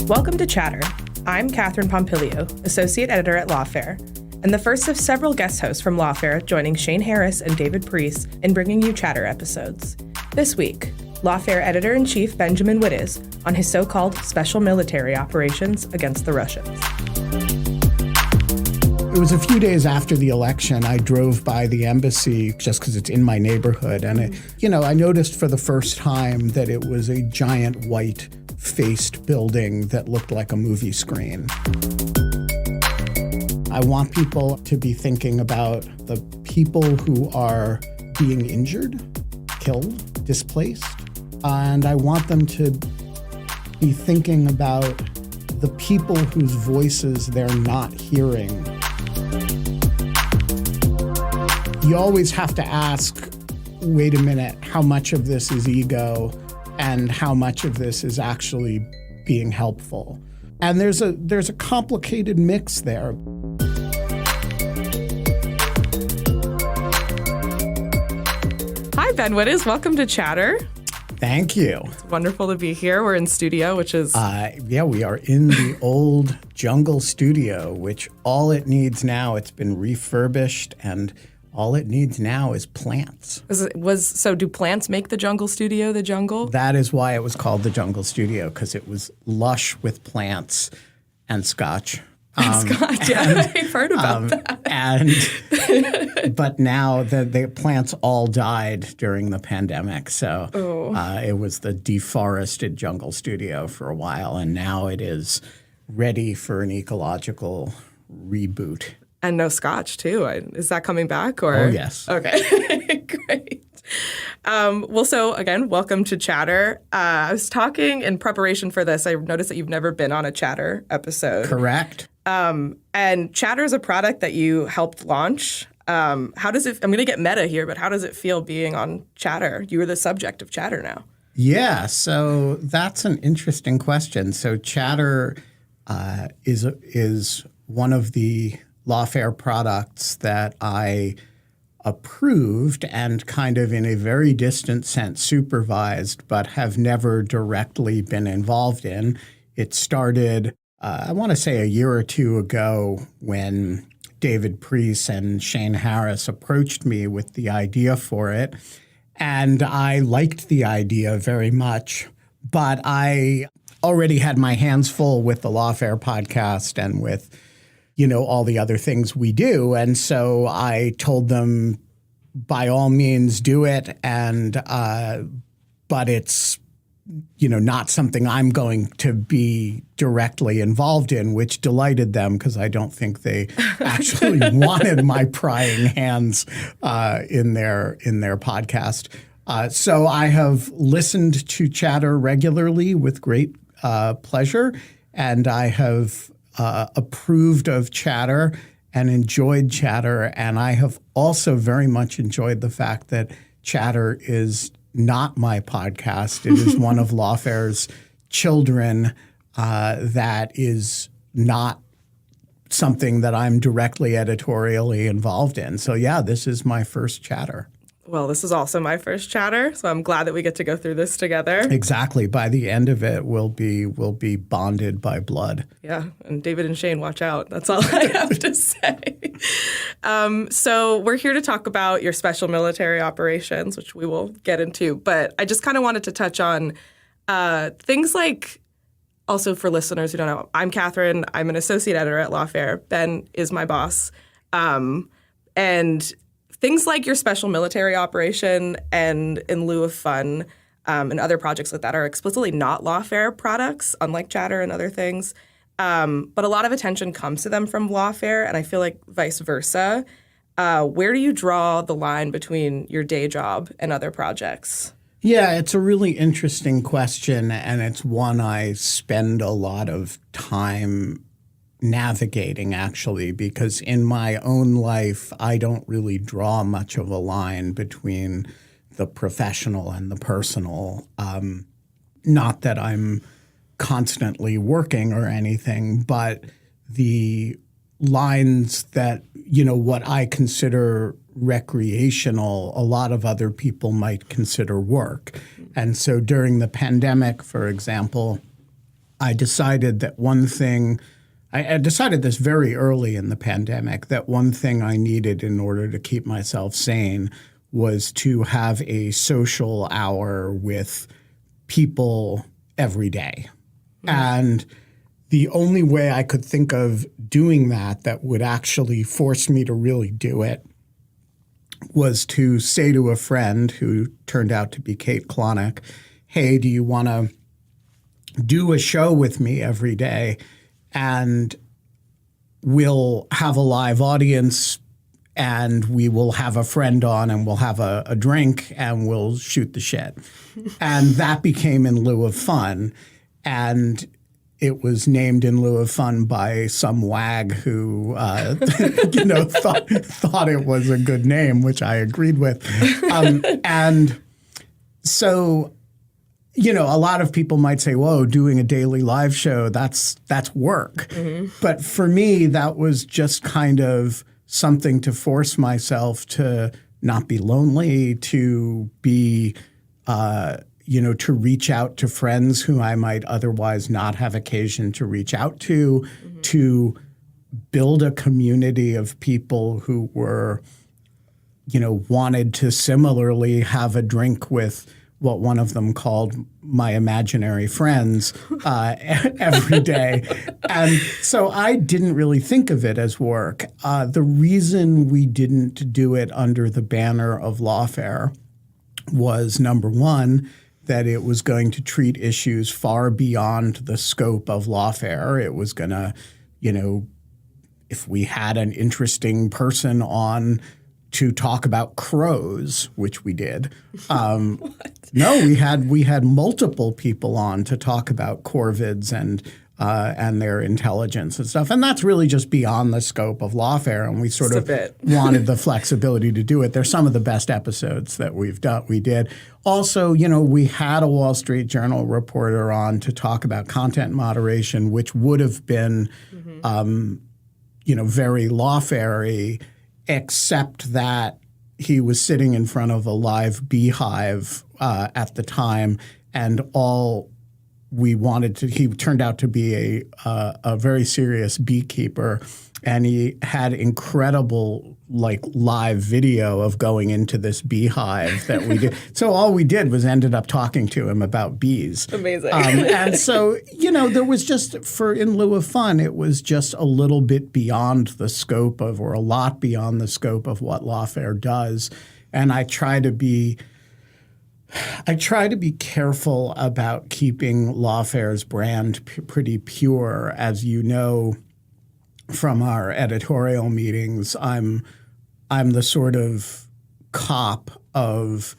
Welcome to Chatter. I'm Katherine Pompilio, Associate Editor at Lawfare, and the first of several guest hosts from Lawfare joining Shane Harris and David Priest in bringing you Chatter episodes. This week, Lawfare Editor-in-Chief Benjamin Wittes on his so-called special military operations against the Russians. It was a few days after the election. I drove by the embassy just because it's in my neighborhood. And, I noticed for the first time that it was a giant white-faced building that looked like a movie screen. I want people to be thinking about the people who are being injured, killed, displaced. And I want them to be thinking about the people whose voices they're not hearing. You always have to ask, wait a minute, how much of this is ego and how much of this is actually being helpful? And there's a complicated mix there. Hi, Ben Wittes. Welcome to Chatter. Thank you. It's wonderful to be here. We're in studio, which is... we are in the old jungle studio, which all it needs now, it's been refurbished, and all it needs now is plants. So do plants make the jungle studio the jungle? That is why it was called the jungle studio, because it was lush with plants and scotch. Scotch, yeah, I've heard about that. But now the plants all died during the pandemic. So it was the deforested jungle studio for a while. And now it is ready for an ecological reboot. And no scotch, too. Is that coming back? Or? Oh, yes. Okay, great. So again, welcome to Chatter. I was talking in preparation for this. I noticed that you've never been on a Chatter episode. Correct. And Chatter is a product that you helped launch. How does it, I'm going to get meta here, but how does it feel being on Chatter? You are the subject of Chatter now. Yeah, so that's an interesting question. So Chatter is one of the Lawfare products that I approved and kind of in a very distant sense supervised, but have never directly been involved in. It started, I want to say a year or two ago when David Priest and Shane Harris approached me with the idea for it. And I liked the idea very much, but I already had my hands full with the Lawfare podcast and with all the other things we do. And so I told them, by all means, do it. And but it's, not something I'm going to be directly involved in, which delighted them because I don't think they actually wanted my prying hands in their podcast. So I have listened to Chatter regularly with great pleasure, and I have approved of Chatter and enjoyed Chatter. And I have also very much enjoyed the fact that Chatter is not my podcast. It is one of Lawfare's children that is not something that I'm directly editorially involved in. So yeah, this is my first Chatter. Well, this is also my first Chatter, so I'm glad that we get to go through this together. Exactly. By the end of it, we'll be bonded by blood. Yeah, and David and Shane, watch out. That's all I have to say. So we're here to talk about your special military operations, which we will get into. But I just kind of wanted to touch on things like, also for listeners who don't know, I'm Katherine. I'm an associate editor at Lawfare. Ben is my boss. And things like your special military operation and In Lieu of Fun and other projects like that are explicitly not Lawfare products, unlike Chatter and other things. But a lot of attention comes to them from Lawfare, and I feel like vice versa. Where do you draw the line between your day job and other projects? Yeah, it's a really interesting question, and it's one I spend a lot of time navigating, actually, because in my own life, I don't really draw much of a line between the professional and the personal. Not that I'm constantly working or anything, but the lines that, what I consider recreational, a lot of other people might consider work. And so during the pandemic, for example, I decided that one thing I decided this very early in the pandemic, that one thing I needed in order to keep myself sane was to have a social hour with people every day. And the only way I could think of doing that would actually force me to really do it was to say to a friend who turned out to be Kate Klonick, hey, do you want to do a show with me every day? And we'll have a live audience and we will have a friend on and we'll have a drink and we'll shoot the shit. And that became In Lieu of Fun. And it was named In Lieu of Fun by some wag who, thought it was a good name, which I agreed with. And so, a lot of people might say, whoa, doing a daily live show, that's work. Mm-hmm. But for me, that was just kind of something to force myself to not be lonely, to be to reach out to friends who I might otherwise not have occasion to reach out to, mm-hmm. to build a community of people who were, wanted to similarly have a drink with what one of them called my imaginary friends every day. And so I didn't really think of it as work. The reason we didn't do it under the banner of Lawfare was, number one, that it was going to treat issues far beyond the scope of Lawfare. It was going to, if we had an interesting person on to talk about crows, which we did. No, we had multiple people on to talk about corvids and their intelligence and stuff. And that's really just beyond the scope of Lawfare. And we sort of wanted the flexibility to do it. They're some of the best episodes that we did. Also, we had a Wall Street Journal reporter on to talk about content moderation, which would have been, very Lawfare-y, except that he was sitting in front of a live beehive at the time, and all we wanted to – he turned out to be a very serious beekeeper, and he had incredible live video of going into this beehive that we did. So all we did was ended up talking to him about bees. Amazing. And so, there was just – for In Lieu of Fun, it was just a little bit beyond the scope of – or a lot beyond the scope of what Lawfare does. And I try to be careful about keeping Lawfare's brand pretty pure. As you know from our editorial meetings, I'm the sort of cop of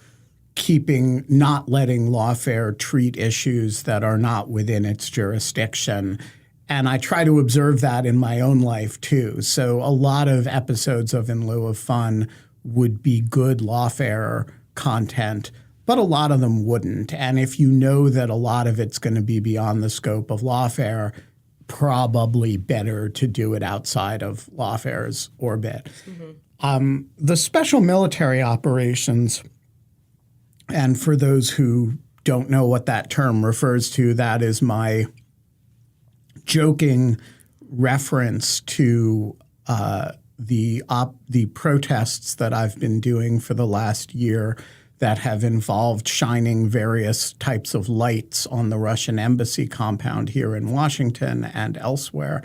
not letting Lawfare treat issues that are not within its jurisdiction. And I try to observe that in my own life too. So a lot of episodes of In Lieu of Fun would be good Lawfare content, but a lot of them wouldn't. And if you know that a lot of it's going to be beyond the scope of Lawfare, probably better to do it outside of Lawfare's orbit. Mm-hmm. The special military operations, and for those who don't know what that term refers to, that is my joking reference to the protests that I've been doing for the last year that have involved shining various types of lights on the Russian embassy compound here in Washington and elsewhere.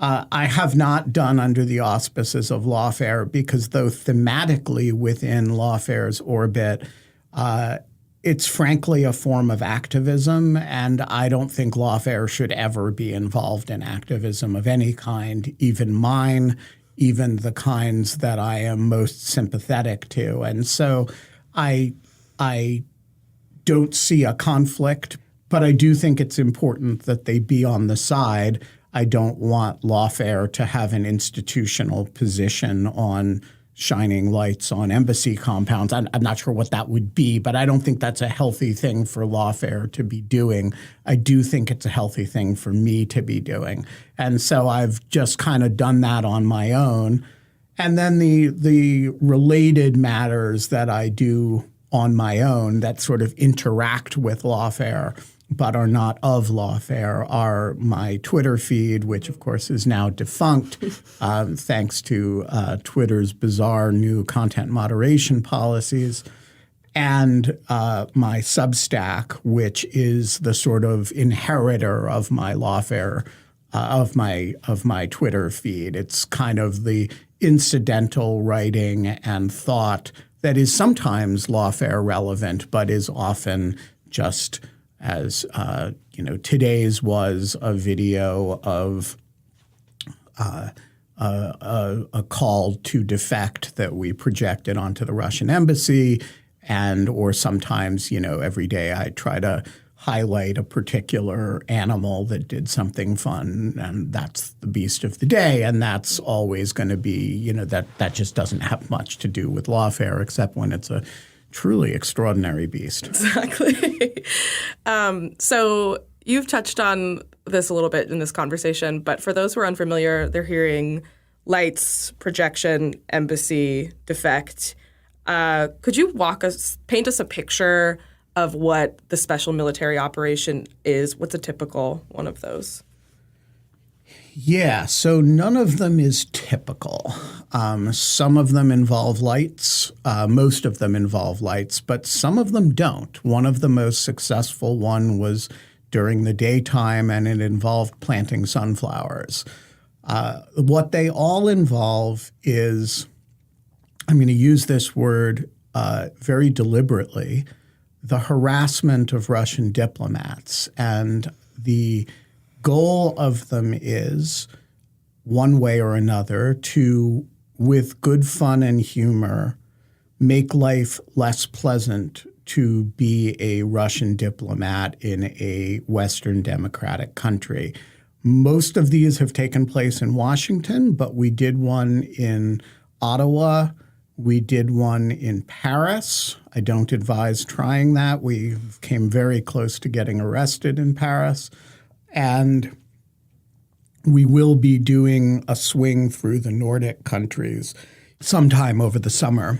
I have not done under the auspices of Lawfare because though thematically within Lawfare's orbit, it's frankly a form of activism, and I don't think Lawfare should ever be involved in activism of any kind, even mine, even the kinds that I am most sympathetic to. And so I don't see a conflict, but I do think it's important that they be on the side. I don't want Lawfare to have an institutional position on shining lights on embassy compounds. I'm not sure what that would be, but I don't think that's a healthy thing for Lawfare to be doing. I do think it's a healthy thing for me to be doing. And so I've just kind of done that on my own. And then the related matters that I do on my own that sort of interact with Lawfare but are not of Lawfare are my Twitter feed, which of course is now defunct thanks to Twitter's bizarre new content moderation policies, and my Substack, which is the sort of inheritor of my Lawfare of my Twitter feed. It's kind of the incidental writing and thought that is sometimes Lawfare relevant, but is often just as today's was a video of a call to defect that we projected onto the Russian embassy, or sometimes every day I try to highlight a particular animal that did something fun, and that's the beast of the day, and that's always going to be that just doesn't have much to do with Lawfare except when it's a truly extraordinary beast. Exactly. So you've touched on this a little bit in this conversation, but for those who are unfamiliar, they're hearing lights, projection, embassy, defect. Could you paint us a picture of what the special military operation is? What's a typical one of those? Yeah, so none of them is typical. Some of them involve lights. Most of them involve lights, but some of them don't. One of the most successful one was during the daytime, and it involved planting sunflowers. What they all involve is, I'm going to use this word very deliberately, the harassment of Russian diplomats. And the goal of them is, one way or another, to, with good fun and humor, make life less pleasant to be a Russian diplomat in a Western democratic country. Most of these have taken place in Washington, but we did one in Ottawa. We did one in Paris. I don't advise trying that. We came very close to getting arrested in Paris. And we will be doing a swing through the Nordic countries sometime over the summer.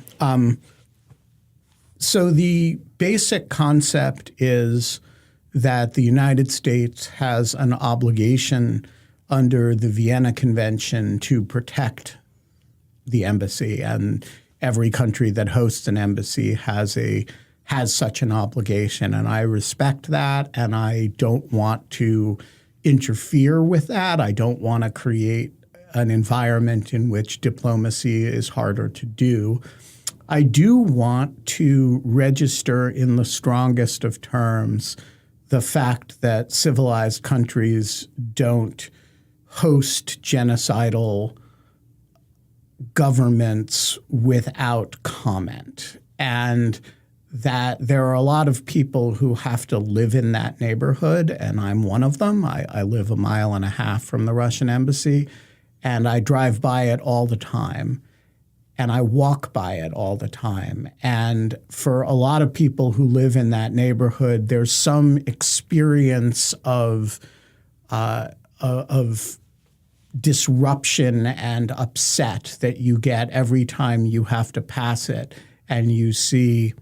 So the basic concept is that the United States has an obligation under the Vienna Convention to protect the embassy, and every country that hosts an embassy has such an obligation, and I respect that, and I don't want to interfere with that. I don't want to create an environment in which diplomacy is harder to do. I do want to register in the strongest of terms the fact that civilized countries don't host genocidal governments without comment, and that there are a lot of people who have to live in that neighborhood, and I'm one of them. I live a mile and a half from the Russian embassy, and I drive by it all the time, and I walk by it all the time. And for a lot of people who live in that neighborhood, there's some experience of disruption and upset that you get every time you have to pass it and you see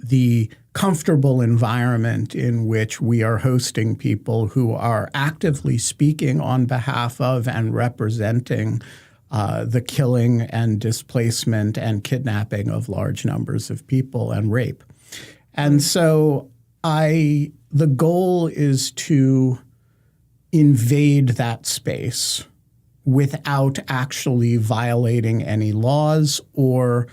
the comfortable environment in which we are hosting people who are actively speaking on behalf of and representing the killing and displacement and kidnapping of large numbers of people and rape. And so the goal is to invade that space without actually violating any laws or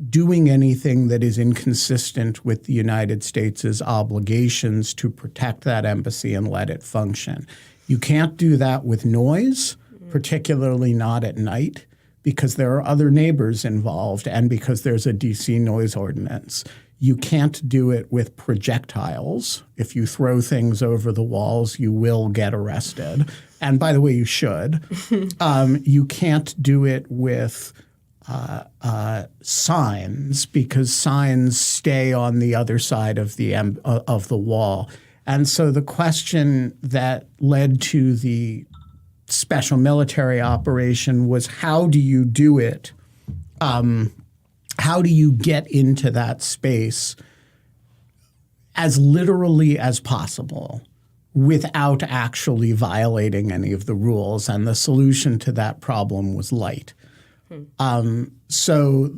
doing anything that is inconsistent with the United States' obligations to protect that embassy and let it function. You can't do that with noise, particularly not at night, because there are other neighbors involved and because there's a DC noise ordinance. You can't do it with projectiles. If you throw things over the walls, you will get arrested. And by the way, you should. You can't do it with signs, because signs stay on the other side of the wall. And so the question that led to the special military operation was, how do you do it? How do you get into that space as literally as possible without actually violating any of the rules. And the solution to that problem was light. So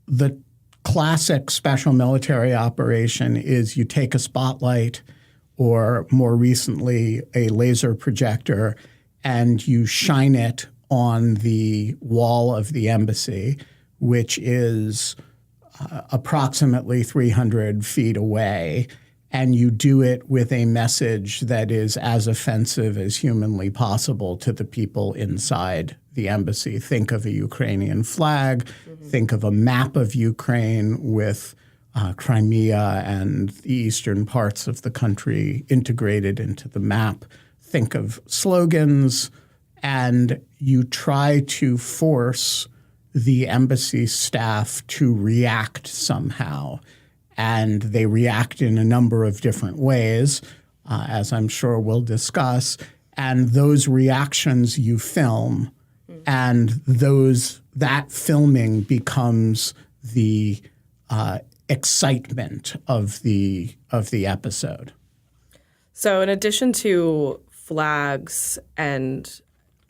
the classic special military operation is you take a spotlight or more recently a laser projector and you shine it on the wall of the embassy, which is approximately 300 feet away, and you do it with a message that is as offensive as humanly possible to the people inside the embassy. Think of a Ukrainian flag, think of a map of Ukraine with Crimea and the eastern parts of the country integrated into the map. Think of slogans, and you try to force the embassy staff to react somehow. And they react in a number of different ways, as I'm sure we'll discuss. And those reactions you film, and that filming becomes the excitement of the episode. So in addition to flags and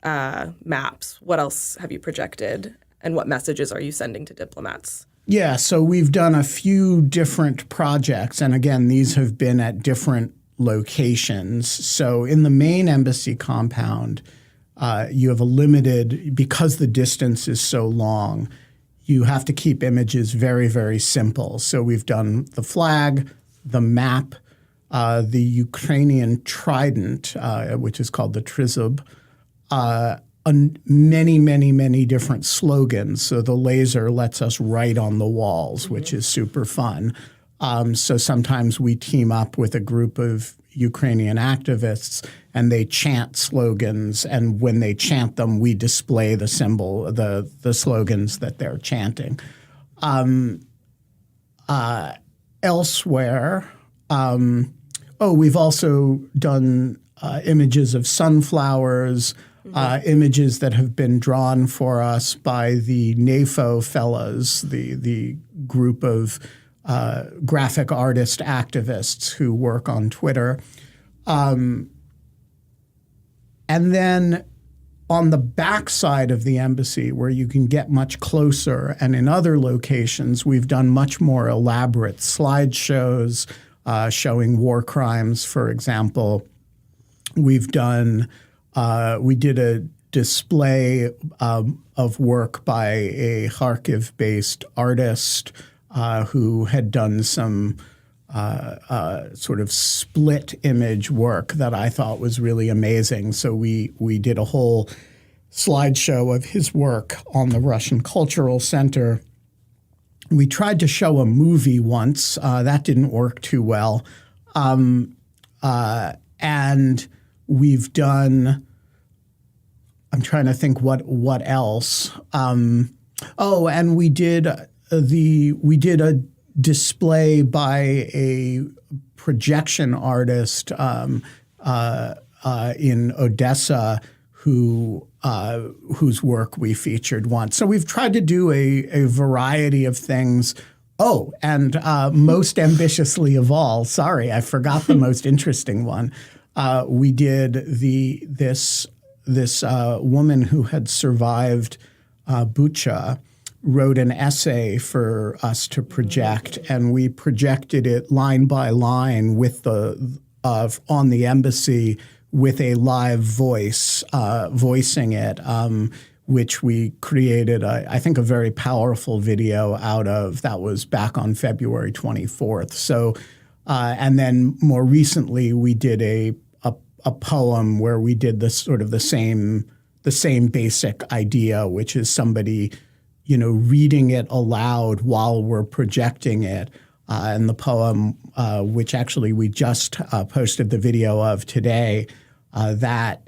maps, what else have you projected, and what messages are you sending to diplomats? Yeah, so we've done a few different projects, and again, these have been at different locations. So in the main embassy compound, you have a limited, because the distance is so long, you have to keep images very, very simple. So we've done the flag, the map, the Ukrainian trident, which is called the trizub, many, many, many different slogans. So the laser lets us write on the walls, which is super fun. So sometimes we team up with a group of Ukrainian activists and they chant slogans. And when they chant them, we display the symbol, the slogans that they're chanting. Elsewhere, we've also done images of sunflowers, images that have been drawn for us by the NAFO fellows, the group of graphic artist activists who work on Twitter. And then on the backside of the embassy, where you can get much closer, and in other locations, we've done much more elaborate slideshows showing war crimes, for example. We did a display of work by a Kharkiv-based artist who had done some sort of split image work that I thought was really amazing. So we did a whole slideshow of his work on the Russian Cultural Center. We tried to show a movie once. That didn't work too well. And we've done, I'm trying to think what else. And we did a display by a projection artist in Odessa whose work we featured once. So we've tried to do a variety of things. Oh, and most ambitiously of all, sorry, I forgot the most interesting one. We did this woman who had survived Bucha wrote an essay for us to project, and we projected it line by line with on the embassy with a live voice voicing it, which we created, I think, a very powerful video out of. That was back on February 24th. So, and then more recently, we did a poem where we did the same basic idea, which is somebody, reading it aloud while we're projecting it. And the poem, which actually we just posted the video of today, that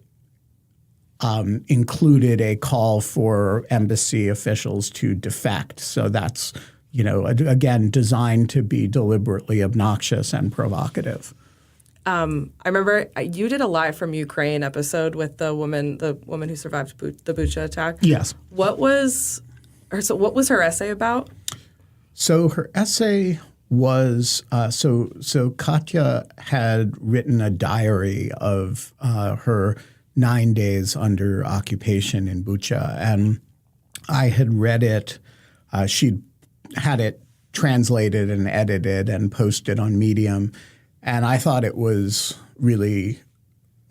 included a call for embassy officials to defect. So that's, again, designed to be deliberately obnoxious and provocative. I remember you did a live from Ukraine episode with the woman who survived the Bucha attack. Yes. What was her essay about? So her essay was so Katya had written a diary of her 9 days under occupation in Bucha, and I had read it. She'd had it translated and edited and posted on Medium, and I thought it was really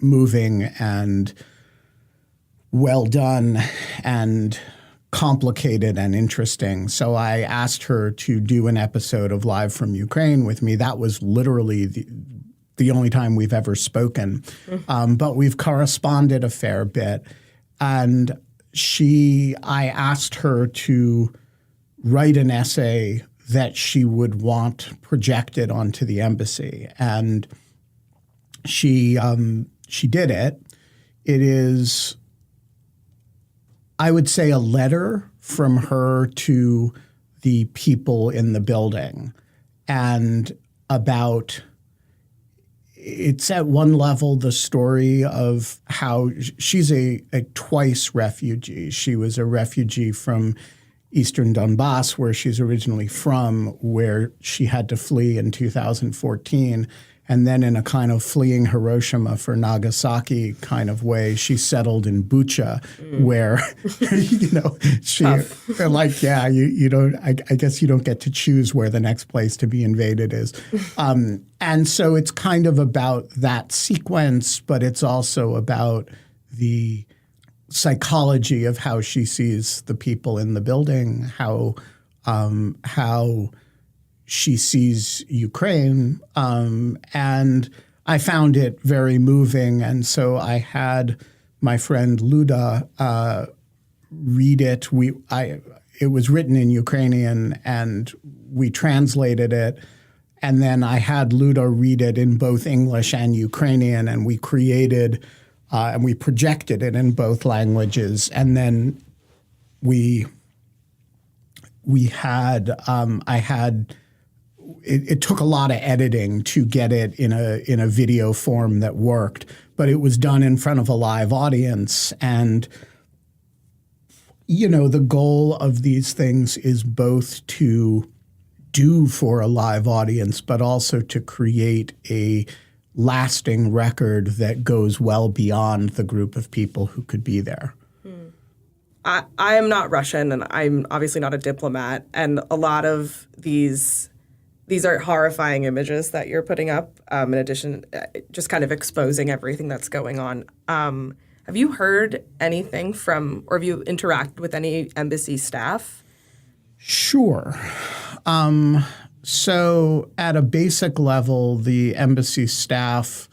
moving and well done and complicated and interesting. So I asked her to do an episode of Live from Ukraine with me. That was literally the only time we've ever spoken. But we've corresponded a fair bit. And I asked her to write an essay that she would want projected onto the embassy. And she did it. It is, I would say, a letter from her to the people in the building, and about, it's at one level the story of how she's a twice refugee. She was a refugee from eastern Donbass, where she's originally from, where she had to flee in 2014. And then in a kind of fleeing Hiroshima for Nagasaki kind of way, she settled in Bucha, where, they're like, yeah, you don't, I guess you don't get to choose where the next place to be invaded is. And so it's kind of about that sequence, but it's also about the psychology of how she sees the people in the building, how she sees Ukraine, and I found it very moving. And so I had my friend Luda read it. It was written in Ukrainian, and we translated it. And then I had Luda read it in both English and Ukrainian, and we created and we projected it in both languages. And then it took a lot of editing to get it in a video form that worked, but it was done in front of a live audience. And, the goal of these things is both to do for a live audience, but also to create a lasting record that goes well beyond the group of people who could be there. I am not Russian, and I'm obviously not a diplomat, and a lot of these are horrifying images that you're putting up, in addition, just kind of exposing everything that's going on. Have you heard anything from, or have you interacted with any embassy staff? Sure. So at a basic level, the embassy staff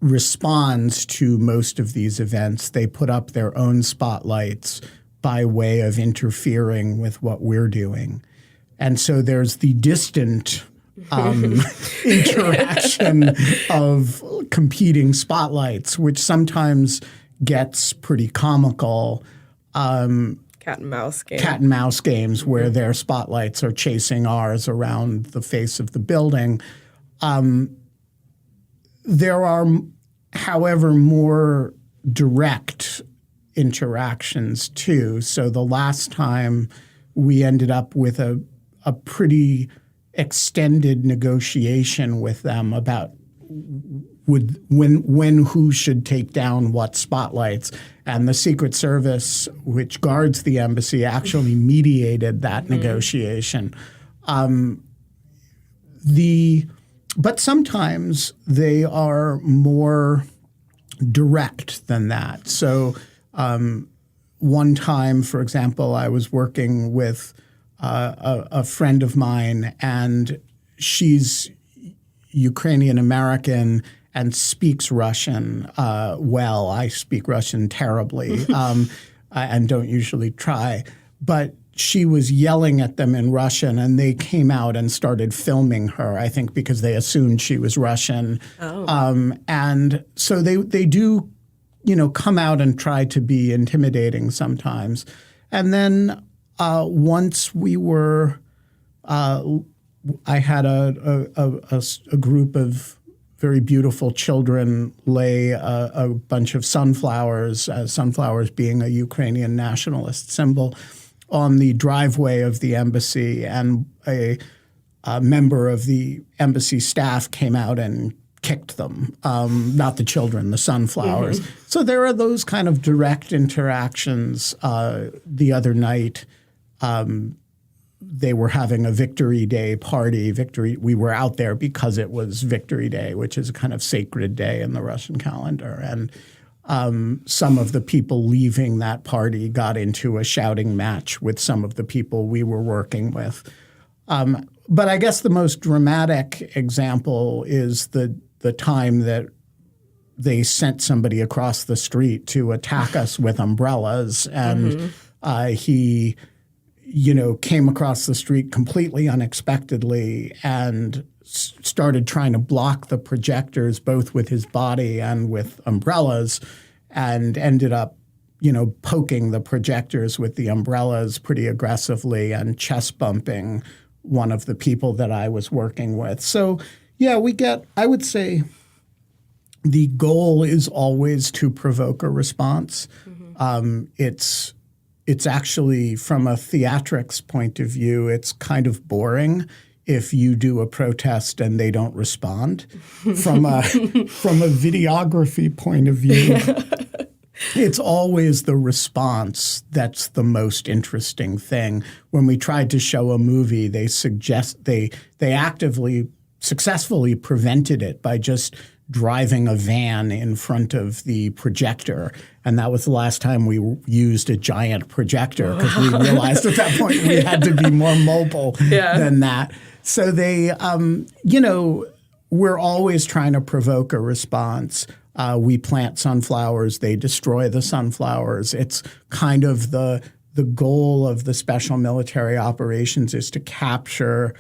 responds to most of these events. They put up their own spotlights by way of interfering with what we're doing. And so there's the distant interaction of competing spotlights, which sometimes gets pretty comical. Cat and mouse games where their spotlights are chasing ours around the face of the building. There are, however, more direct interactions too. So the last time we ended up with a pretty extended negotiation with them about when who should take down what spotlights. And the Secret Service, which guards the embassy, actually mediated that negotiation. But sometimes they are more direct than that. So one time, for example, I was working with a friend of mine, and she's Ukrainian American and speaks Russian well. I speak Russian terribly and don't usually try. But she was yelling at them in Russian, and they came out and started filming her, I think because they assumed she was Russian. Oh. And so they do, come out and try to be intimidating sometimes. And then once we were I had a group of very beautiful children lay a bunch of sunflowers, sunflowers being a Ukrainian nationalist symbol, on the driveway of the embassy, and a member of the embassy staff came out and kicked them, not the children, the sunflowers. Mm-hmm. So there are those kind of direct interactions. The other night, they were having a Victory Day party. We were out there because it was Victory Day, which is a kind of sacred day in the Russian calendar. And some of the people leaving that party got into a shouting match with some of the people we were working with. But I guess the most dramatic example is the time that they sent somebody across the street to attack us with umbrellas, and he, came across the street completely unexpectedly and started trying to block the projectors both with his body and with umbrellas, and ended up, poking the projectors with the umbrellas pretty aggressively and chest bumping one of the people that I was working with. So, yeah, I would say the goal is always to provoke a response. Mm-hmm. It's actually, from a theatrics point of view, it's kind of boring if you do a protest and they don't respond. From a videography point of view, it's always the response that's the most interesting thing. When we tried to show a movie, they actively successfully prevented it by just driving a van in front of the projector. And that was the last time we used a giant projector, because we realized at that point we had to be more mobile than that. So we're always trying to provoke a response. We plant sunflowers, they destroy the sunflowers. It's kind of the goal of the special military operations is to capture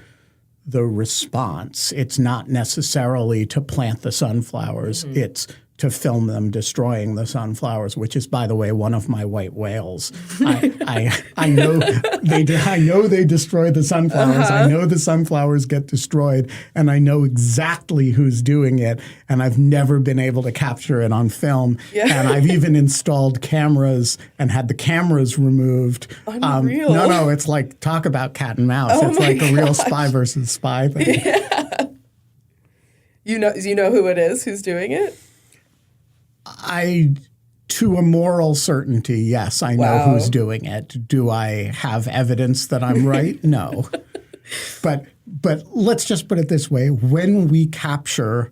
the response. It's not necessarily to plant the sunflowers. Mm-hmm. It's to film them destroying the sunflowers, which is, by the way, one of my white whales. I know they destroy the sunflowers. I know the sunflowers get destroyed, and I know exactly who's doing it, and I've never been able to capture it on film. Yeah. And I've even installed cameras and had the cameras removed. Unreal. No, it's like, talk about cat and mouse. It's like a real spy versus spy thing. Yeah. You know who it is who's doing it? To a moral certainty, yes, I know who's doing it. Do I have evidence that I'm right? No. But let's just put it this way. When we capture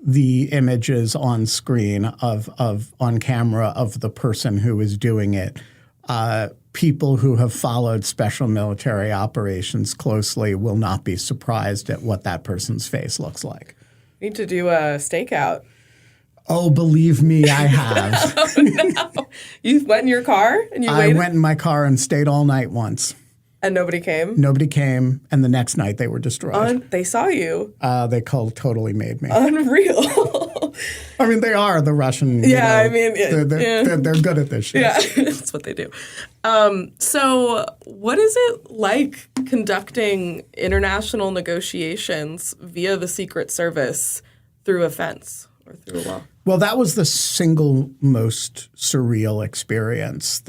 the images on screen on camera of the person who is doing it, people who have followed special military operations closely will not be surprised at what that person's face looks like. Need to do a stakeout. Oh, believe me, I have. Oh, no. You went in your car and you waited? I went in my car and stayed all night once. And nobody came? Nobody came, and the next night they were destroyed. They saw you? They totally made me. Unreal. I mean, they are the Russian. Yeah, they're good at this shit. Yeah, that's what they do. So what is it like conducting international negotiations via the Secret Service through a fence or through a wall? Well, that was the single most surreal experience.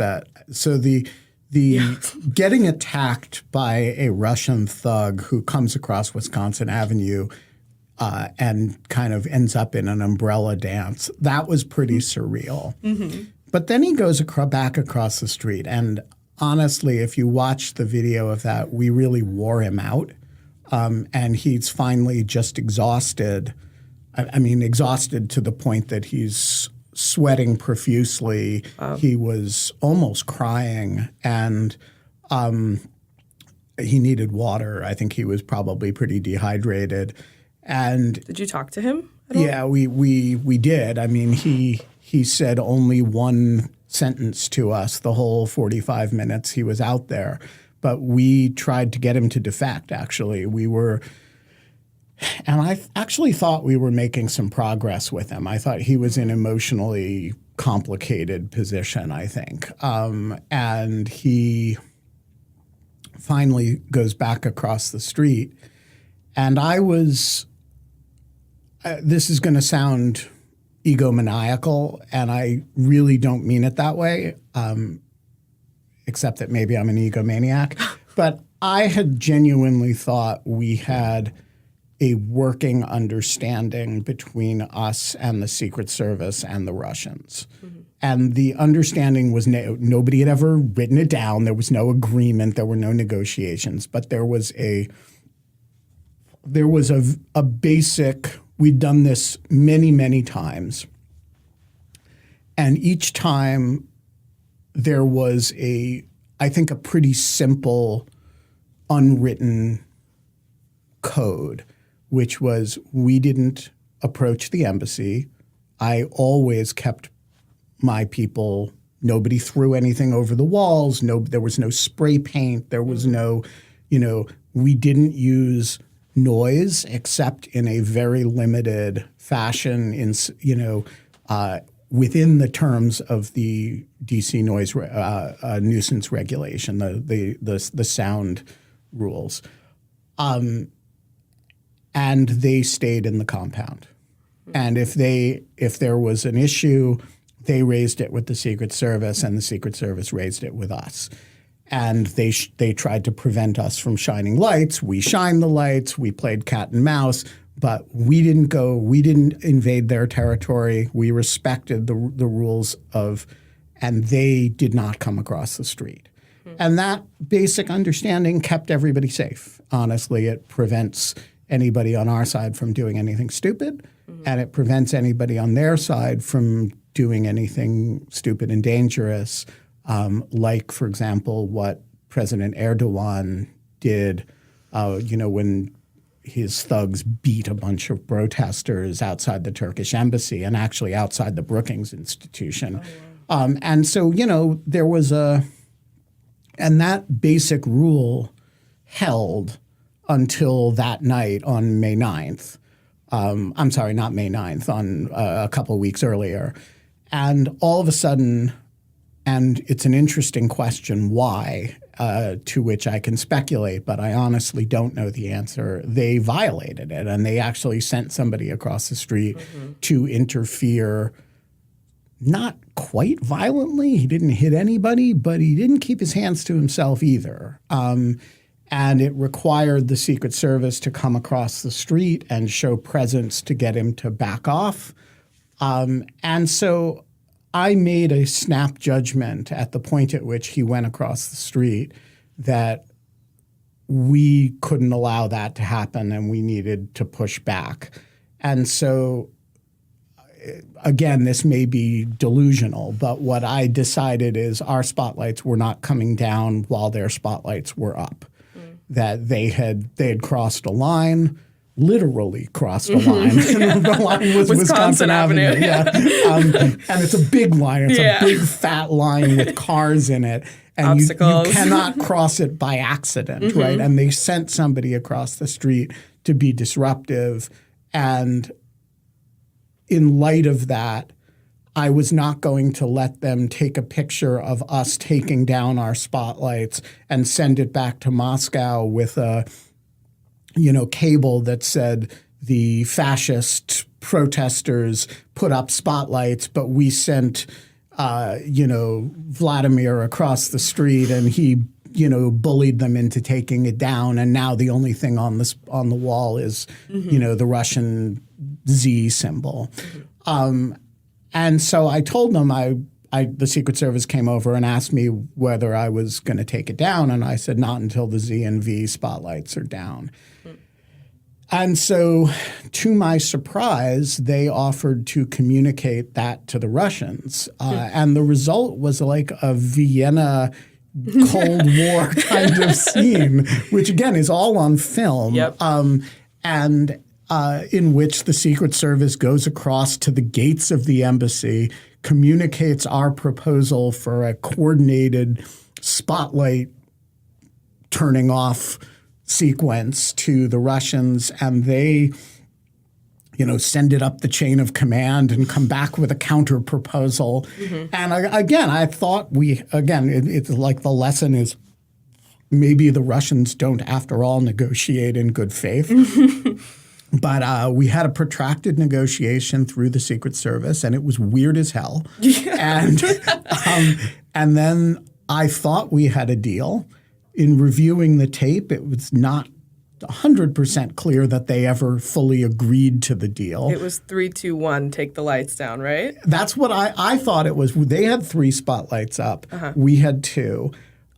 Getting attacked by a Russian thug who comes across Wisconsin Avenue and kind of ends up in an umbrella dance, that was pretty surreal. Mm-hmm. But then he goes back across the street. And honestly, if you watch the video of that, we really wore him out. And he's finally just exhausted. Exhausted to the point that he's sweating profusely. Wow. He was almost crying, and he needed water. I think he was probably pretty dehydrated. And did you talk to him at all? Yeah, we did. I mean, he said only one sentence to us the whole 45 minutes he was out there. But we tried to get him to defect, actually. And I actually thought we were making some progress with him. I thought he was in an emotionally complicated position, I think. And he finally goes back across the street. And I was this is going to sound egomaniacal, and I really don't mean it that way. except that maybe I'm an egomaniac. But I had genuinely thought we had a working understanding between us and the Secret Service and the Russians. Mm-hmm. And the understanding was nobody had ever written it down. There was no agreement. There were no negotiations. But there was a basic – we'd done this many, many times. And each time there was I think a pretty simple unwritten code, which was we didn't approach the embassy. I always kept my people, nobody threw anything over the walls. There was no spray paint. There was no, we didn't use noise except in a very limited fashion within the terms of the DC noise nuisance regulation, the sound rules. And they stayed in the compound. And if there was an issue, they raised it with the Secret Service, and the Secret Service raised it with us. And they tried to prevent us from shining lights. We shined the lights. We played cat and mouse. But we didn't invade their territory. We respected the rules and they did not come across the street. Mm-hmm. And that basic understanding kept everybody safe. Honestly, it prevents anybody on our side from doing anything stupid, mm-hmm. and it prevents anybody on their side from doing anything stupid and dangerous, like, for example, what President Erdogan did, when his thugs beat a bunch of protesters outside the Turkish embassy and actually outside the Brookings Institution. Oh, wow. And so, there was and that basic rule held until that night on May 9th. I'm sorry, not May 9th, on a couple of weeks earlier. And all of a sudden, and it's an interesting question, why, to which I can speculate, but I honestly don't know the answer. They violated it, and they actually sent somebody across the street mm-hmm. to interfere, not quite violently. He didn't hit anybody, but he didn't keep his hands to himself either. And it required the Secret Service to come across the street and show presence to get him to back off. And so I made a snap judgment at the point at which he went across the street that we couldn't allow that to happen and we needed to push back. And so, again, this may be delusional, but what I decided is our spotlights were not coming down while their spotlights were up, that they had crossed a line. Literally crossed a line. The line was Wisconsin Avenue. Yeah. And it's a big line. It's a big fat line with cars in it. And you cannot cross it by accident, mm-hmm. right? And they sent somebody across the street to be disruptive. And in light of that, I was not going to let them take a picture of us taking down our spotlights and send it back to Moscow with a cable that said the fascist protesters put up spotlights, but we sent, Vladimir across the street and he, bullied them into taking it down. And now the only thing on the wall is, mm-hmm. The Russian Z symbol. Mm-hmm. And so I told them the Secret Service came over and asked me whether I was going to take it down. And I said, not until the Z and V spotlights are down. And so, to my surprise, they offered to communicate that to the Russians. And the result was like a Vienna Cold War kind of scene, which, again, is all on film. Yep. In which the Secret Service goes across to the gates of the embassy, communicates our proposal for a coordinated spotlight turning off sequence to the Russians, and they, send it up the chain of command and come back with a counter proposal. Mm-hmm. And I thought it's like the lesson is maybe the Russians don't, after all, negotiate in good faith. But we had a protracted negotiation through the Secret Service, and it was weird as hell. Yeah. And then I thought we had a deal. In reviewing the tape, it was not 100% clear that they ever fully agreed to the deal. It was 3, 2, 1, take the lights down, right? That's what I thought it was. They had 3 spotlights up. We had 2.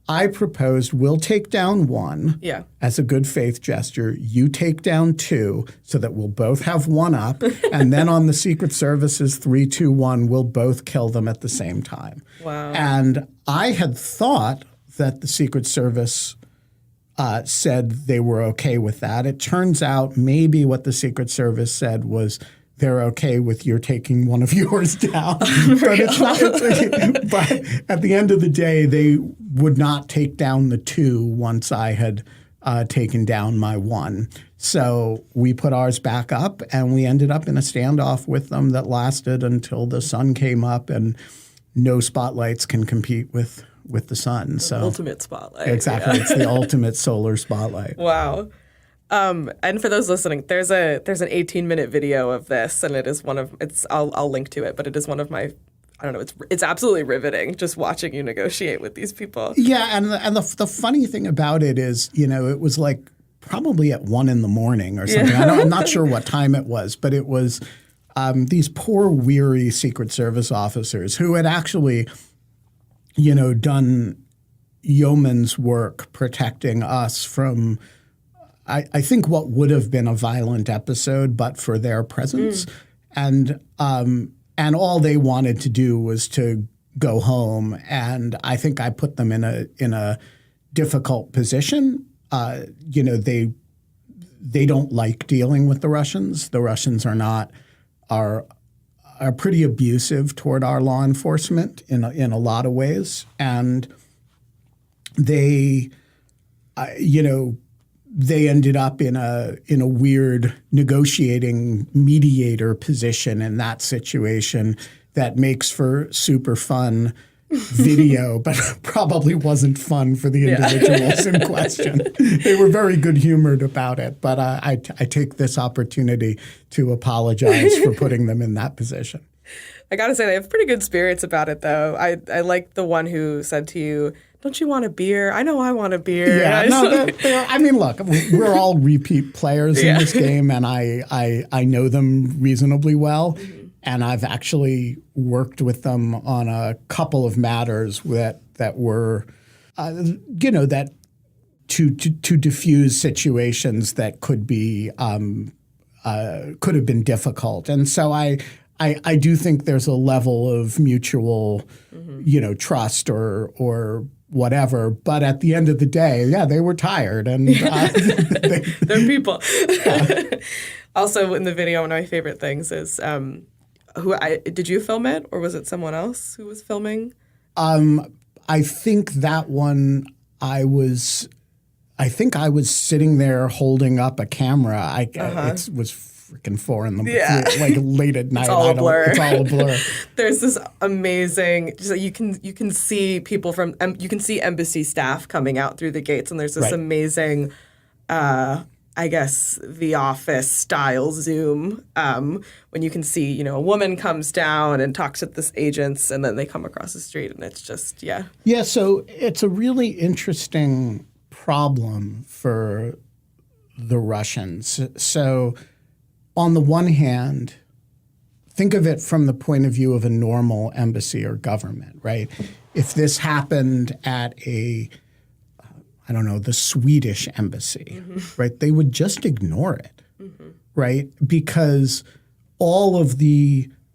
I proposed we'll take down 1 as a good faith gesture. You take down 2 so that we'll both have 1 up. And then on the Secret Service's 3, 2, 1, we'll both kill them at the same time. Wow. And I had thought that the Secret Service said they were okay with that. It turns out maybe what the Secret Service said was they're okay with your taking one of yours down. But it's not. But at the end of the day, they would not take down the 2 once I had taken down my 1. So we put ours back up, and we ended up in a standoff with them that lasted until the sun came up, and no spotlights can compete with the sun. The so ultimate spotlight. Exactly. Yeah. It's the ultimate solar spotlight. Wow. And for those listening, there's an 18-minute video of this, and it is I'll link to it, but it is one of my, I don't know, it's absolutely riveting just watching you negotiate with these people. Yeah, and the funny thing about it is, it was like probably at 1 a.m. or something. Yeah. I'm not sure what time it was, but it was these poor, weary Secret Service officers who had actually, done yeoman's work protecting us from, I think, what would have been a violent episode, but for their presence. And all they wanted to do was to go home. And I think I put them in a difficult position. They don't like dealing with the Russians. The Russians are pretty abusive toward our law enforcement in a lot of ways, and they ended up in a weird negotiating mediator position in that situation that makes for super fun video, but probably wasn't fun for the individuals in question. They were very good humored about it, but I take this opportunity to apologize for putting them in that position. I got to say, they have pretty good spirits about it, though. I like the one who said to you, "Don't you want a beer? I know I want a beer." Yeah, look, we're all repeat players in this game, and I know them reasonably well. Mm-hmm. And I've actually worked with them on a couple of matters that were, that to diffuse situations that could have been difficult. And so I do think there's a level of mutual, trust or whatever. But at the end of the day, they were tired, and they're people. Also, in the video, one of my favorite things is. Did you film it, or was it someone else who was filming? I think that one I was sitting there holding up a camera. It was freaking 4 a.m. like late at night. It's all a blur. It's all a blur. There's this amazing. So you can see people from you can see embassy staff coming out through the gates, and there's this amazing. I guess The Office style zoom when you can see, a woman comes down and talks with this agents, and then they come across the street, and it's just, Yeah, so it's a really interesting problem for the Russians. So on the one hand, think of it from the point of view of a normal embassy or government, right? If this happened at the Swedish embassy, right? They would just ignore it, right? Because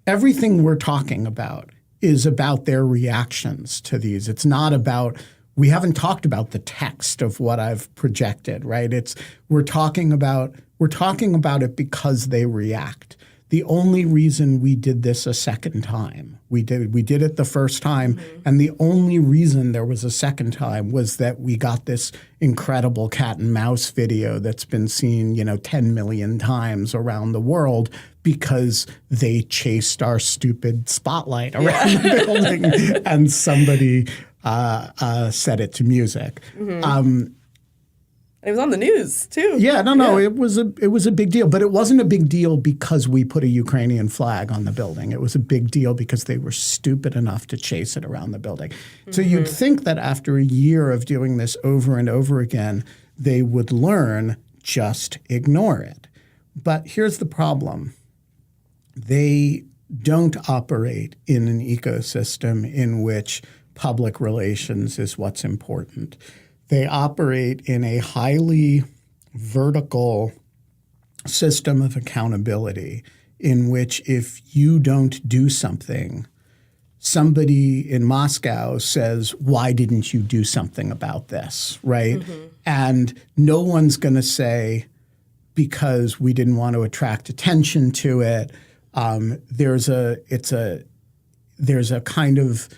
everything we're talking about is about their reactions to these. It's not about, we haven't talked about the text of what I've projected, right? We're talking about it because they react. The only reason we did this a second time, we did it the first time, and the only reason there was a second time was that we got this incredible cat and mouse video that's been seen, 10 million times around the world because they chased our stupid spotlight around the building and somebody set it to music. And it was on the news too. Yeah, no, it was a big deal, but it wasn't a big deal because we put a Ukrainian flag on the building. It was a big deal because they were stupid enough to chase it around the building. So you'd think that after a year of doing this over and over again, they would learn, just ignore it. But here's the problem. They don't operate in an ecosystem in which public relations is what's important. They operate in a highly vertical system of accountability in which if you don't do something, somebody in Moscow says, why didn't you do something about this, right? And no one's going to say, because we didn't want to attract attention to it. There's a kind of,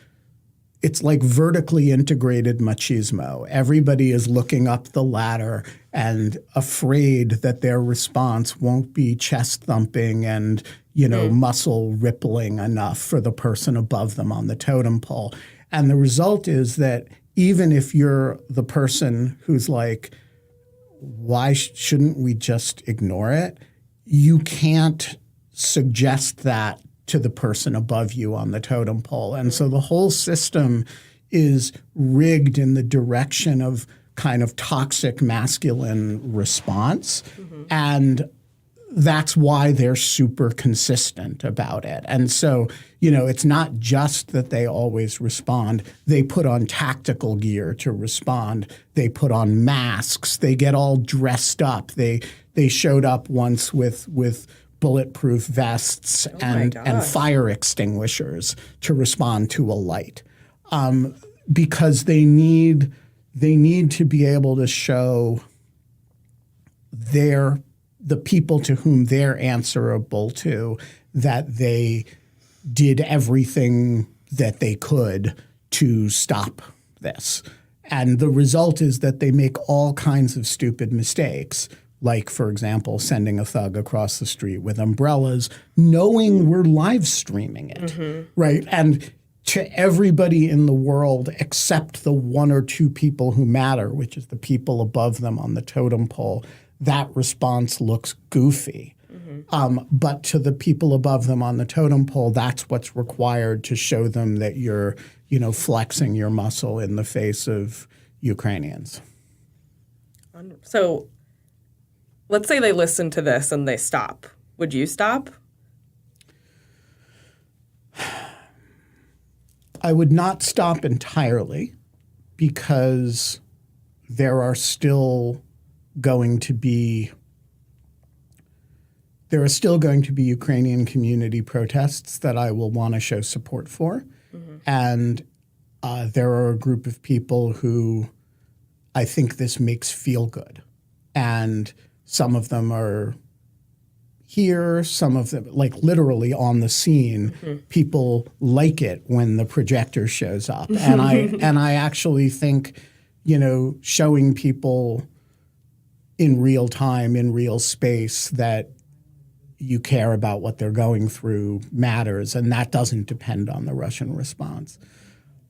it's like vertically integrated machismo. Everybody is looking up the ladder and afraid that their response won't be chest thumping and, muscle rippling enough for the person above them on the totem pole. And the result is that even if you're the person who's like, why shouldn't we just ignore it? You can't suggest that to the person above you on the totem pole. And so the whole system is rigged in the direction of kind of toxic masculine response. And that's why they're super consistent about it. And so, it's not just that they always respond. They put on tactical gear to respond. They put on masks. They get all dressed up. They showed up once with bulletproof vests and fire extinguishers to respond to a light, because they need to be able to show the people to whom they're answerable to that they did everything that they could to stop this. And the result is that they make all kinds of stupid mistakes. Like, for example, sending a thug across the street with umbrellas, knowing we're live streaming it, right? And to everybody in the world except the one or two people who matter, which is the people above them on the totem pole, that response looks goofy. But to the people above them on the totem pole, that's what's required to show them that you're, flexing your muscle in the face of Ukrainians. So let's say they listen to this and they stop. Would you stop? I would not stop entirely because there are still going to be Ukrainian community protests that I will want to show support for. And there are a group of people who I think this makes feel good. And some of them are here, some of them, like literally on the scene, people like it when the projector shows up. And I actually think, showing people in real time, in real space, that you care about what they're going through matters, and that doesn't depend on the Russian response.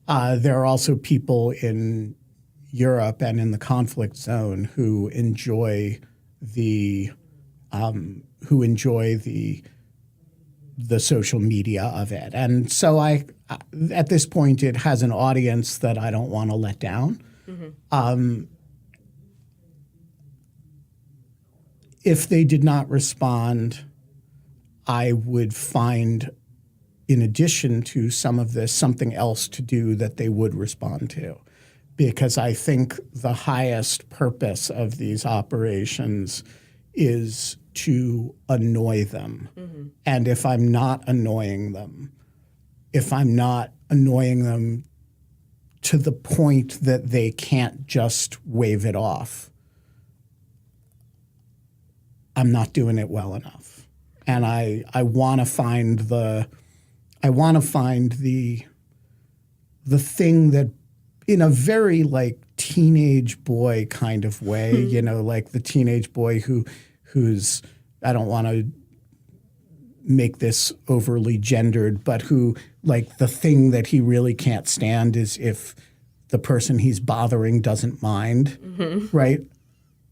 There are also people in Europe and in the conflict zone who enjoy the social media of it. And so at this point, it has an audience that I don't want to let down. If they did not respond, I would find, in addition to some of this, something else to do that they would respond to. Because I think the highest purpose of these operations is to annoy them. And if I'm not annoying them to the point that they can't just wave it off, I'm not doing it well enough. And I want to find the thing that, in a very like teenage boy kind of way, like the teenage boy who's, I don't want to make this overly gendered, but who, like, the thing that he really can't stand is if the person he's bothering doesn't mind, right?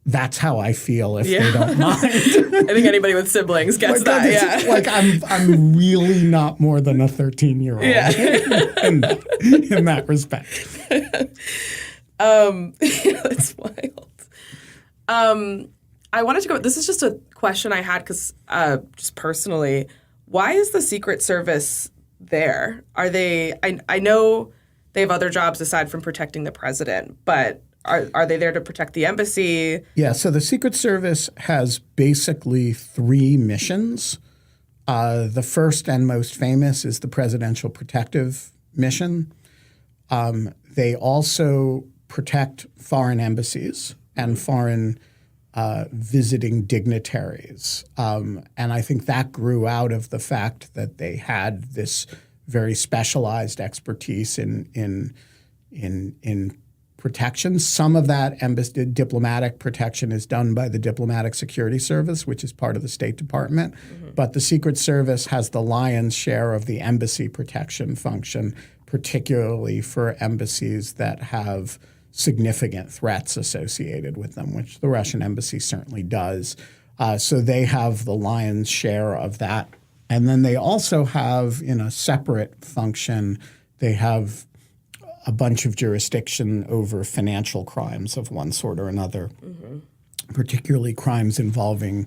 that's how I feel if they don't mind. I think anybody with siblings gets that. Yeah. Like I'm really not more than a 13-year-old in that respect. That's wild. I wanted to go. This is just a question I had because just personally, why is the Secret Service there? Are they? I know they have other jobs aside from protecting the president, but are they there to protect the embassy? Yeah. So the Secret Service has basically 3 missions. The first and most famous is the Presidential Protective Mission. They also protect foreign embassies and foreign visiting dignitaries. And I think that grew out of the fact that they had this very specialized expertise in protection. Some of that diplomatic protection is done by the Diplomatic Security Service, which is part of the State Department. Mm-hmm. But the Secret Service has the lion's share of the embassy protection function, particularly for embassies that have significant threats associated with them, which the Russian embassy certainly does. So they have the lion's share of that. And then they also have, in a separate function, they have a bunch of jurisdiction over financial crimes of one sort or another, particularly crimes involving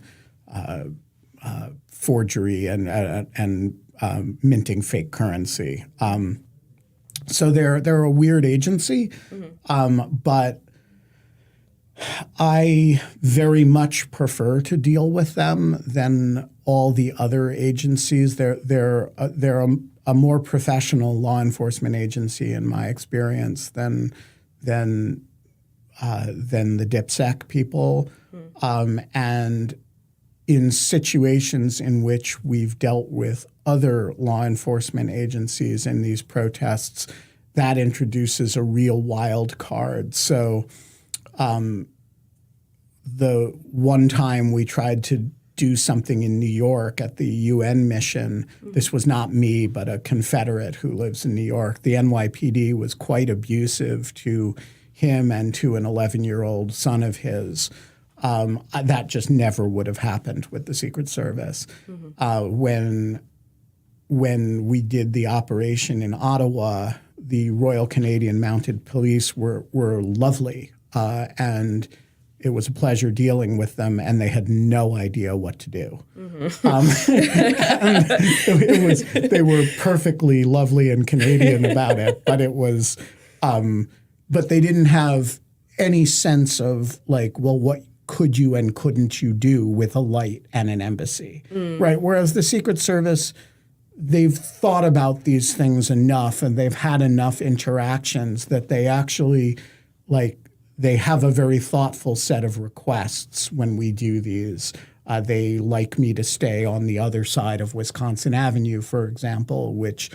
forgery and minting fake currency. So they're a weird agency, but I very much prefer to deal with them than all the other agencies. They're a more professional law enforcement agency in my experience than the DipSec people, and in situations in which we've dealt with other law enforcement agencies in these protests, that introduces a real wild card. So the one time we tried to do something in New York at the UN mission, this was not me, but a Confederate who lives in New York. The NYPD was quite abusive to him and to an 11-year-old son of his. That just never would have happened with the Secret Service. When we did the operation in Ottawa, the Royal Canadian Mounted Police were lovely, and it was a pleasure dealing with them, and they had no idea what to do. They were perfectly lovely and Canadian about it, but it was, but they didn't have any sense of like, well, what could you and couldn't you do with a light and an embassy, right? Whereas the Secret Service, they've thought about these things enough and they've had enough interactions that they actually they have a very thoughtful set of requests when we do these. They like me to stay on the other side of Wisconsin Avenue, for example, which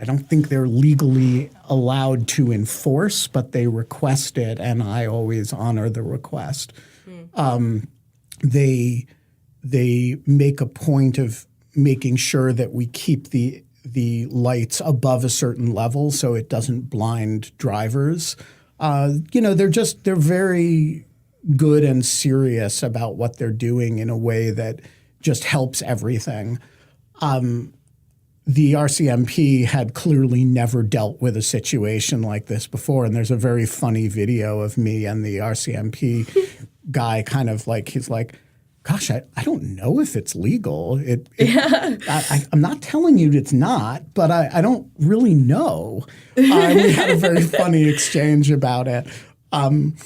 I don't think they're legally allowed to enforce, but they request it, and I always honor the request. They make a point of making sure that we keep the lights above a certain level so it doesn't blind drivers. They're very good and serious about what they're doing in a way that just helps everything. The RCMP had clearly never dealt with a situation like this before, and there's a very funny video of me and the RCMP guy kind of like, he's like, gosh, I don't know if it's legal. I'm not telling you it's not, but I don't really know. We had a very funny exchange about it. And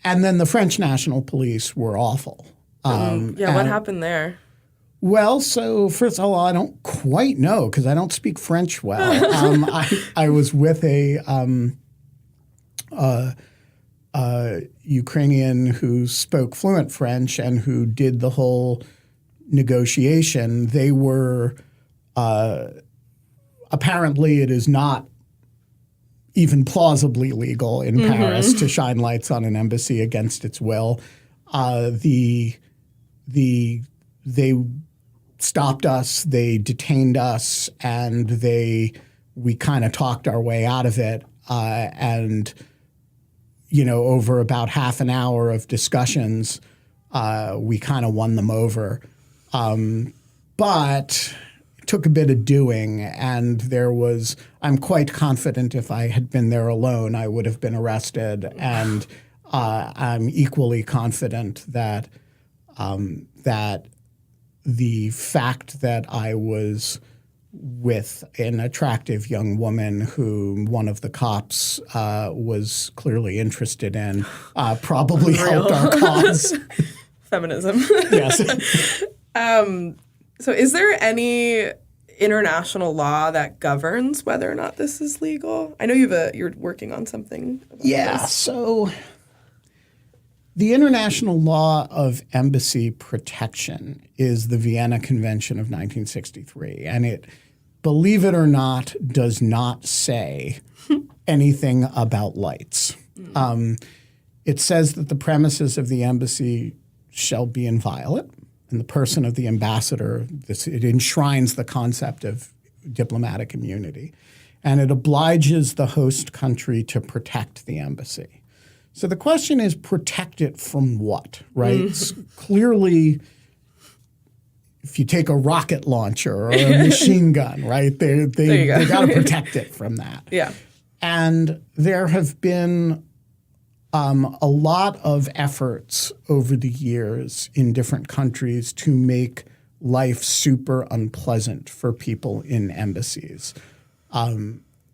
then the French National Police were awful. What happened there? Well, so first of all, I don't quite know because I don't speak French well. I was with a Ukrainian who spoke fluent French and who did the whole negotiation. They were apparently it is not even plausibly legal in Paris to shine lights on an embassy against its will. They stopped us, they detained us, and we kind of talked our way out of it. And over about half an hour of discussions, we kind of won them over. But it took a bit of doing, and I'm quite confident if I had been there alone, I would have been arrested. And I'm equally confident that the fact that I was with an attractive young woman who one of the cops was clearly interested in probably helped our cause. Feminism. Yes. So is there any international law that governs whether or not this is legal? I know you're working on something about this. So the international law of embassy protection is the Vienna Convention of 1963, and it, believe it or not, does not say anything about lights. It says that the premises of the embassy shall be inviolate, and the person of the ambassador, it enshrines the concept of diplomatic immunity, and it obliges the host country to protect the embassy. So the question is, protect it from what, right? Clearly, if you take a rocket launcher or a machine gun, right, they got to protect it from that. Yeah. And there have been a lot of efforts over the years in different countries to make life super unpleasant for people in embassies,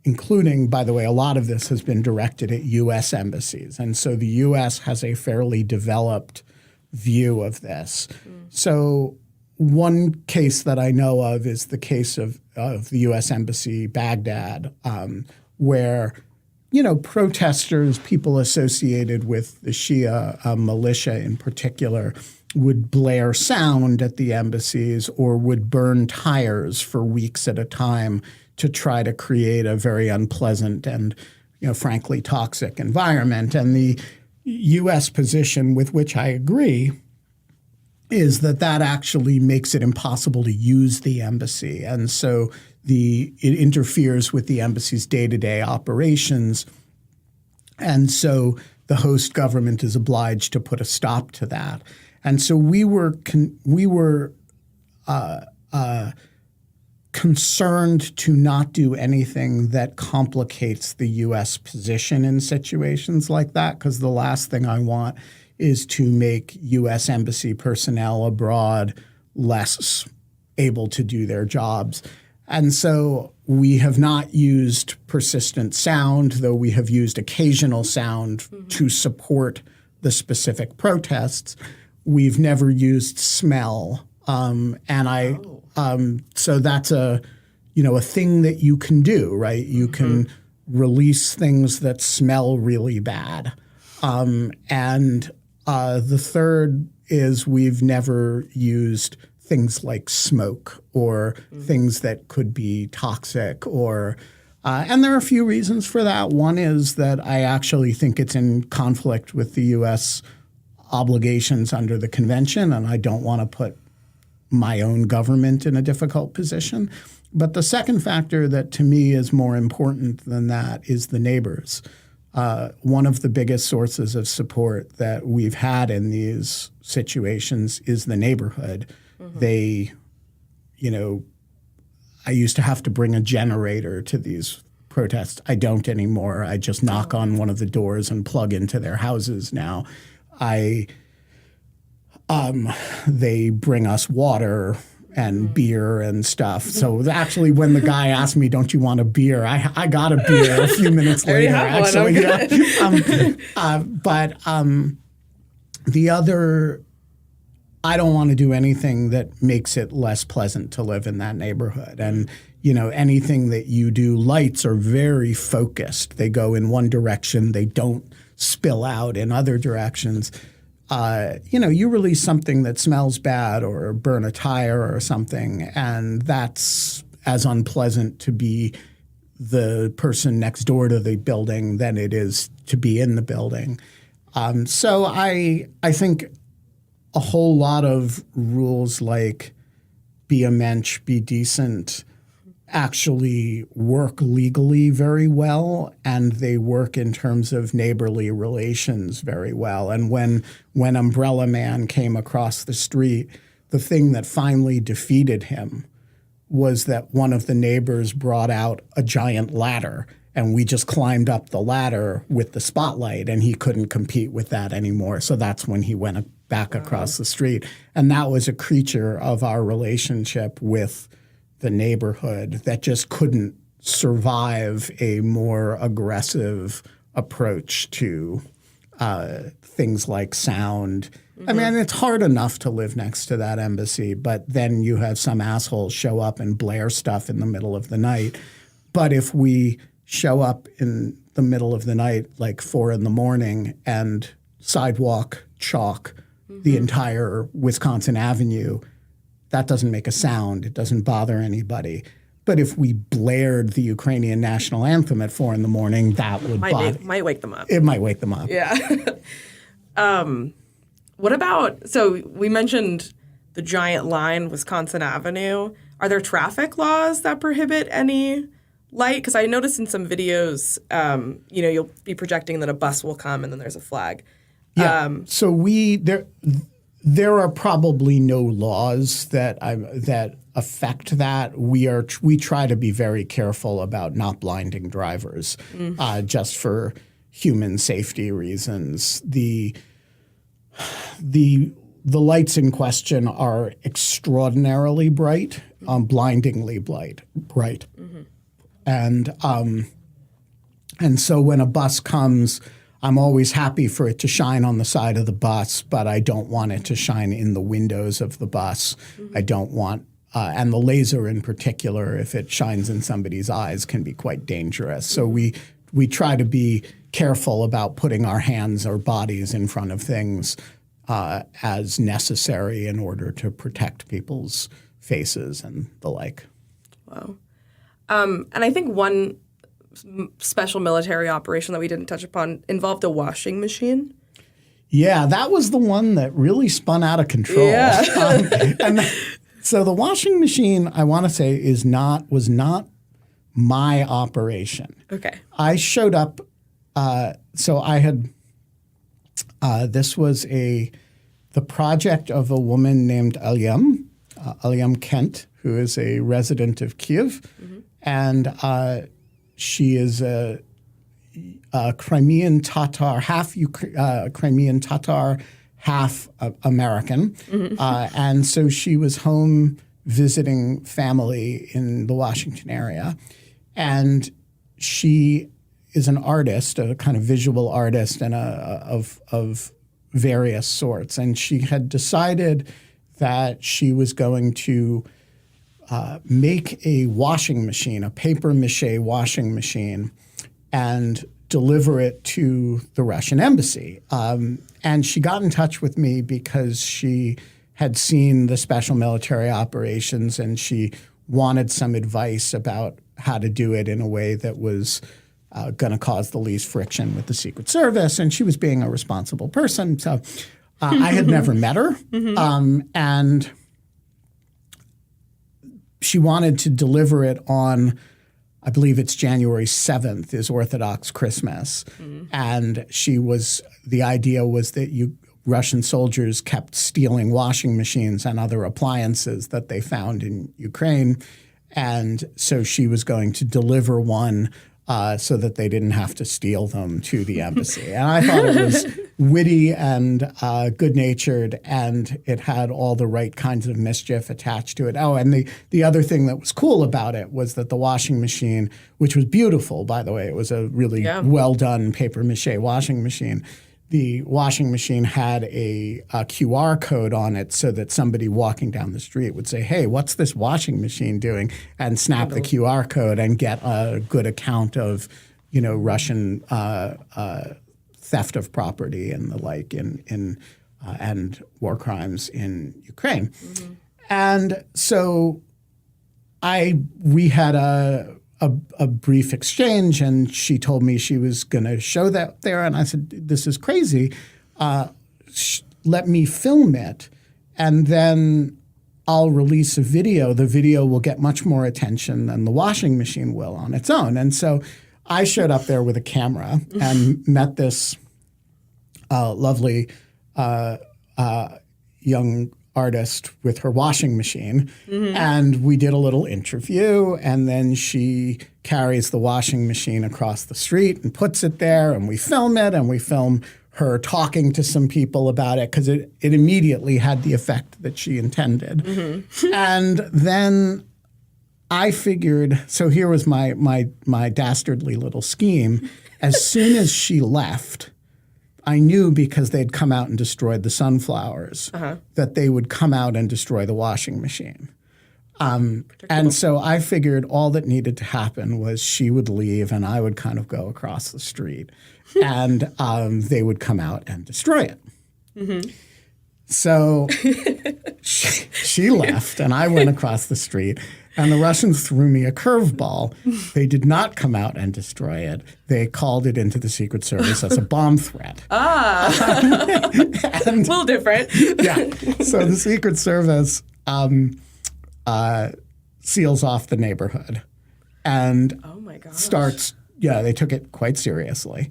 including, by the way, a lot of this has been directed at U.S. embassies. And so the U.S. has a fairly developed view of this. So one case that I know of is the case of the U.S. Embassy Baghdad, where protesters, people associated with the Shia militia in particular, would blare sound at the embassies or would burn tires for weeks at a time to try to create a very unpleasant and, frankly, toxic environment. And the U.S. position, with which I agree, is that actually makes it impossible to use the embassy. And so it interferes with the embassy's day-to-day operations. And so the host government is obliged to put a stop to that. And so we were concerned to not do anything that complicates the U.S. position in situations like that, because the last thing I want is to make U.S. embassy personnel abroad less able to do their jobs. And so we have not used persistent sound, though we have used occasional sound to support the specific protests. We've never used smell. So that's a thing that you can do, right? You can release things that smell really bad. The third is we've never used things like smoke or things that could be toxic and there are a few reasons for that. One is that I actually think it's in conflict with the U.S. obligations under the convention, and I don't want to put my own government in a difficult position. But the second factor that to me is more important than that is the neighbors. One of the biggest sources of support that we've had in these situations is the neighborhood. They, I used to have to bring a generator to these protests. I don't anymore. I just knock on one of the doors and plug into their houses now. They bring us water and beer and stuff. So actually, when the guy asked me, "Don't you want a beer?" I got a beer a few minutes later. Actually, the other, I don't want to do anything that makes it less pleasant to live in that neighborhood. And anything that you do, lights are very focused. They go in one direction. They don't spill out in other directions. You release something that smells bad or burn a tire or something, and that's as unpleasant to be the person next door to the building than it is to be in the building. So I think a whole lot of rules like be a mensch, be decent, actually work legally very well, and they work in terms of neighborly relations very well. And when Umbrella Man came across the street, the thing that finally defeated him was that one of the neighbors brought out a giant ladder, and we just climbed up the ladder with the spotlight, and he couldn't compete with that anymore. So that's when he went back across the street. And that was a creature of our relationship with the neighborhood that just couldn't survive a more aggressive approach to things like sound. I mean, it's hard enough to live next to that embassy, but then you have some assholes show up and blare stuff in the middle of the night. But if we show up in the middle of the night, like 4 a.m, and sidewalk chalk the entire Wisconsin Avenue, that doesn't make a sound. It doesn't bother anybody. But if we blared the Ukrainian national anthem at 4 a.m, that would might wake them up. It might wake them up. Yeah. What about, so we mentioned the giant line, Wisconsin Avenue. Are there traffic laws that prohibit any light? Because I noticed in some videos, you'll be projecting that a bus will come and then there's a flag. Yeah. So there are probably no laws that affect that. We try to be very careful about not blinding drivers, just for human safety reasons. The lights in question are extraordinarily bright, blindingly bright. And so when a bus comes, I'm always happy for it to shine on the side of the bus, but I don't want it to shine in the windows of the bus. I don't want and the laser in particular, if it shines in somebody's eyes, can be quite dangerous. So we try to be careful about putting our hands or bodies in front of things as necessary in order to protect people's faces and the like. Wow. And I think one special military operation that we didn't touch upon involved a washing machine. Yeah, that was the one that really spun out of control. Yeah. So the washing machine, I want to say, was not my operation. Okay. I showed up. So I had. This was the project of a woman named Alyam Kent, who is a resident of Kyiv, and she is a Crimean Tatar, half Crimean Tatar, half American. And so she was home visiting family in the Washington area. And she is an artist, a kind of visual artist and of various sorts. And she had decided that she was going to make a washing machine, a paper mache washing machine, and deliver it to the Russian embassy. And she got in touch with me because she had seen the special military operations and she wanted some advice about how to do it in a way that was going to cause the least friction with the Secret Service. And she was being a responsible person. So I had never met her. And she wanted to deliver it on, I believe it's January 7th is Orthodox Christmas. And the idea was that Russian soldiers kept stealing washing machines and other appliances that they found in Ukraine. And so she was going to deliver one so that they didn't have to steal them to the embassy. And I thought it was witty and good-natured, and it had all the right kinds of mischief attached to it. Oh, and the other thing that was cool about it was that the washing machine, which was beautiful, by the way, it was a really well-done papier-mâché washing machine. The washing machine had a QR code on it so that somebody walking down the street would say, hey, what's this washing machine doing? And snap the QR code and get a good account of, Russian theft of property and the like and war crimes in Ukraine. And so we had a brief exchange, and she told me she was going to show that there. And I said, this is crazy. Let me film it. And then I'll release a video, the video will get much more attention than the washing machine will on its own. And so I showed up there with a camera and met this lovely young artist with her washing machine. And we did a little interview, and then she carries the washing machine across the street and puts it there, and we film it, and we film her talking to some people about it because it immediately had the effect that she intended. And then I figured, so here was my dastardly little scheme. As soon as she left, I knew because they'd come out and destroyed the sunflowers that they would come out and destroy the washing machine. And so I figured all that needed to happen was she would leave and I would kind of go across the street and they would come out and destroy it. So she left and I went across the street and the Russians threw me a curveball. They did not come out and destroy it. They called it into the Secret Service as a bomb threat. A little different. Yeah. So the Secret Service seals off the neighborhood and starts, they took it quite seriously.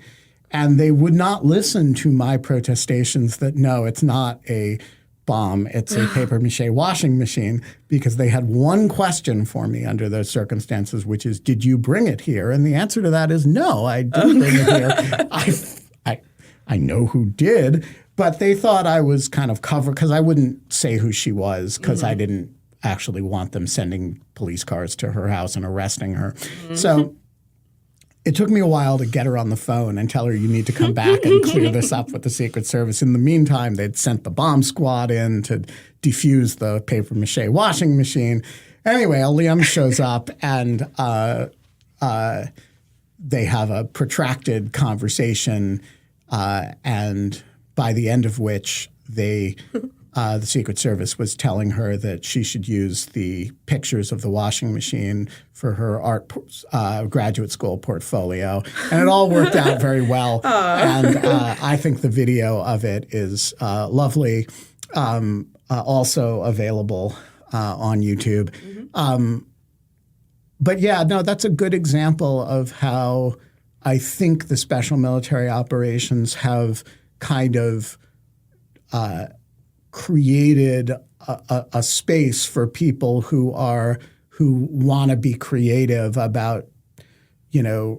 And they would not listen to my protestations that, no, it's not a bomb, it's a papier-mâché washing machine, because they had one question for me under those circumstances, which is, did you bring it here? And the answer to that is, no, I didn't bring it here. I know who did, but they thought I was kind of covered, because I wouldn't say who she was, because I didn't actually want them sending police cars to her house and arresting her. So it took me a while to get her on the phone and tell her you need to come back and clear this up with the Secret Service. In the meantime, they'd sent the bomb squad in to defuse the papier-mâché washing machine. Anyway, Liam shows up and they have a protracted conversation and by the end of which the Secret Service was telling her that she should use the pictures of the washing machine for her art graduate school portfolio. And it all worked out very well. And I think the video of it is lovely, also available on YouTube. But yeah, no, that's a good example of how I think the special military operations have kind of created a space for people who want to be creative about,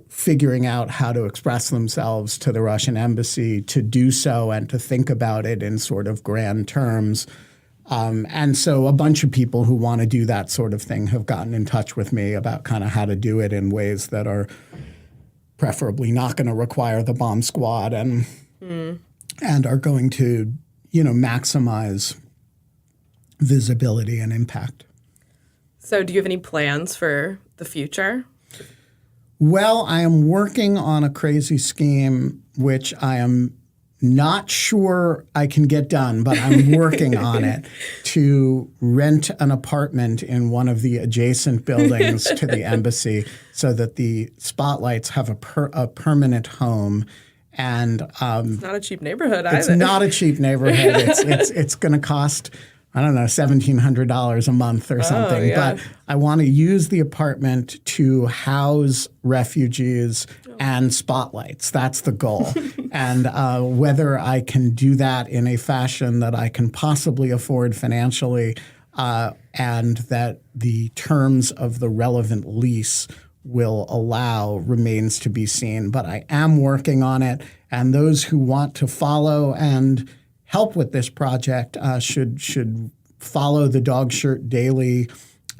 figuring out how to express themselves to the Russian embassy, to do so and to think about it in sort of grand terms. And so a bunch of people who want to do that sort of thing have gotten in touch with me about kind of how to do it in ways that are preferably not going to require the bomb squad and are going to maximize visibility and impact. So do you have any plans for the future? Well, I am working on a crazy scheme, which I am not sure I can get done, but I'm working on it, to rent an apartment in one of the adjacent buildings to the embassy so that the spotlights have a permanent home. And it's not a cheap neighborhood either. It's not a cheap neighborhood. It's going to cost, I don't know, $1,700 a month or something. Oh, yeah. But I want to use the apartment to house refugees and spotlights. That's the goal. And whether I can do that in a fashion that I can possibly afford financially and that the terms of the relevant lease will allow remains to be seen. But I am working on it, and those who want to follow and help with this project should follow the Dog Shirt Daily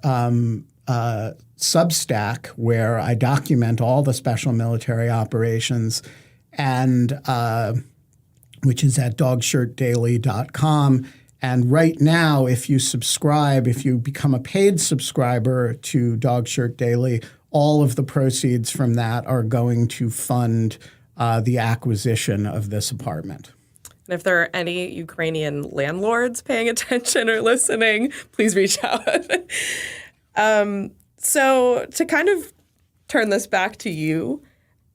Substack, where I document all the special military operations, and which is at dogshirtdaily.com. And right now, if you become a paid subscriber to Dog Shirt Daily, all of the proceeds from that are going to fund the acquisition of this apartment. And if there are any Ukrainian landlords paying attention or listening, please reach out. So to kind of turn this back to you,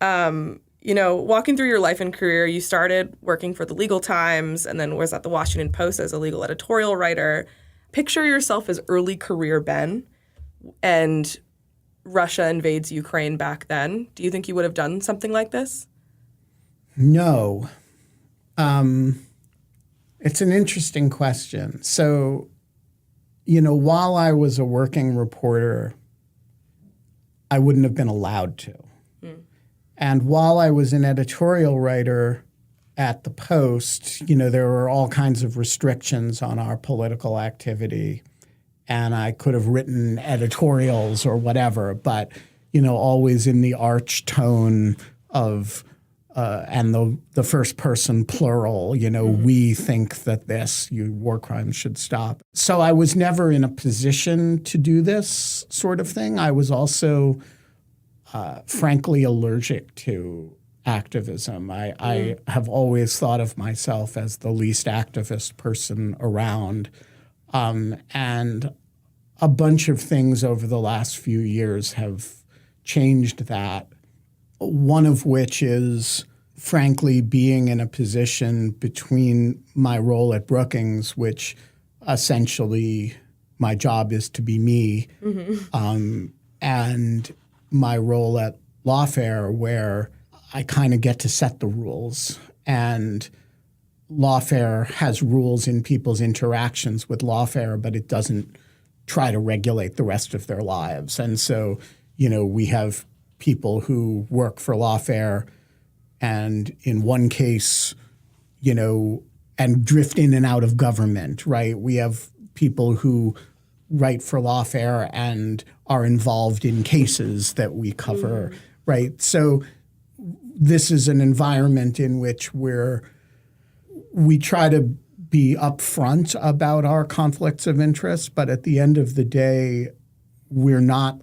walking through your life and career, you started working for the Legal Times and then was at the Washington Post as a legal editorial writer. picture yourself as early career Ben, and Russia invades Ukraine back then. Do you think you would have done something like this? No. It's an interesting question. So, while I was a working reporter, I wouldn't have been allowed to. And while I was an editorial writer at the Post, there were all kinds of restrictions on our political activity. And I could have written editorials or whatever, but, always in the arch tone of and the first person plural, we think that war crimes should stop. So I was never in a position to do this sort of thing. I was also frankly allergic to activism. I have always thought of myself as the least activist person around. And a bunch of things over the last few years have changed that. One of which is, frankly, being in a position between my role at Brookings, which essentially my job is to be me, and my role at Lawfare, where I kind of get to set the rules. And Lawfare has rules in people's interactions with Lawfare, but it doesn't try to regulate the rest of their lives. And so, we have people who work for Lawfare and in one case, and drift in and out of government, right? We have people who write for Lawfare and are involved in cases that we cover, right? So this is an environment in which we try to be upfront about our conflicts of interest, but at the end of the day, we're not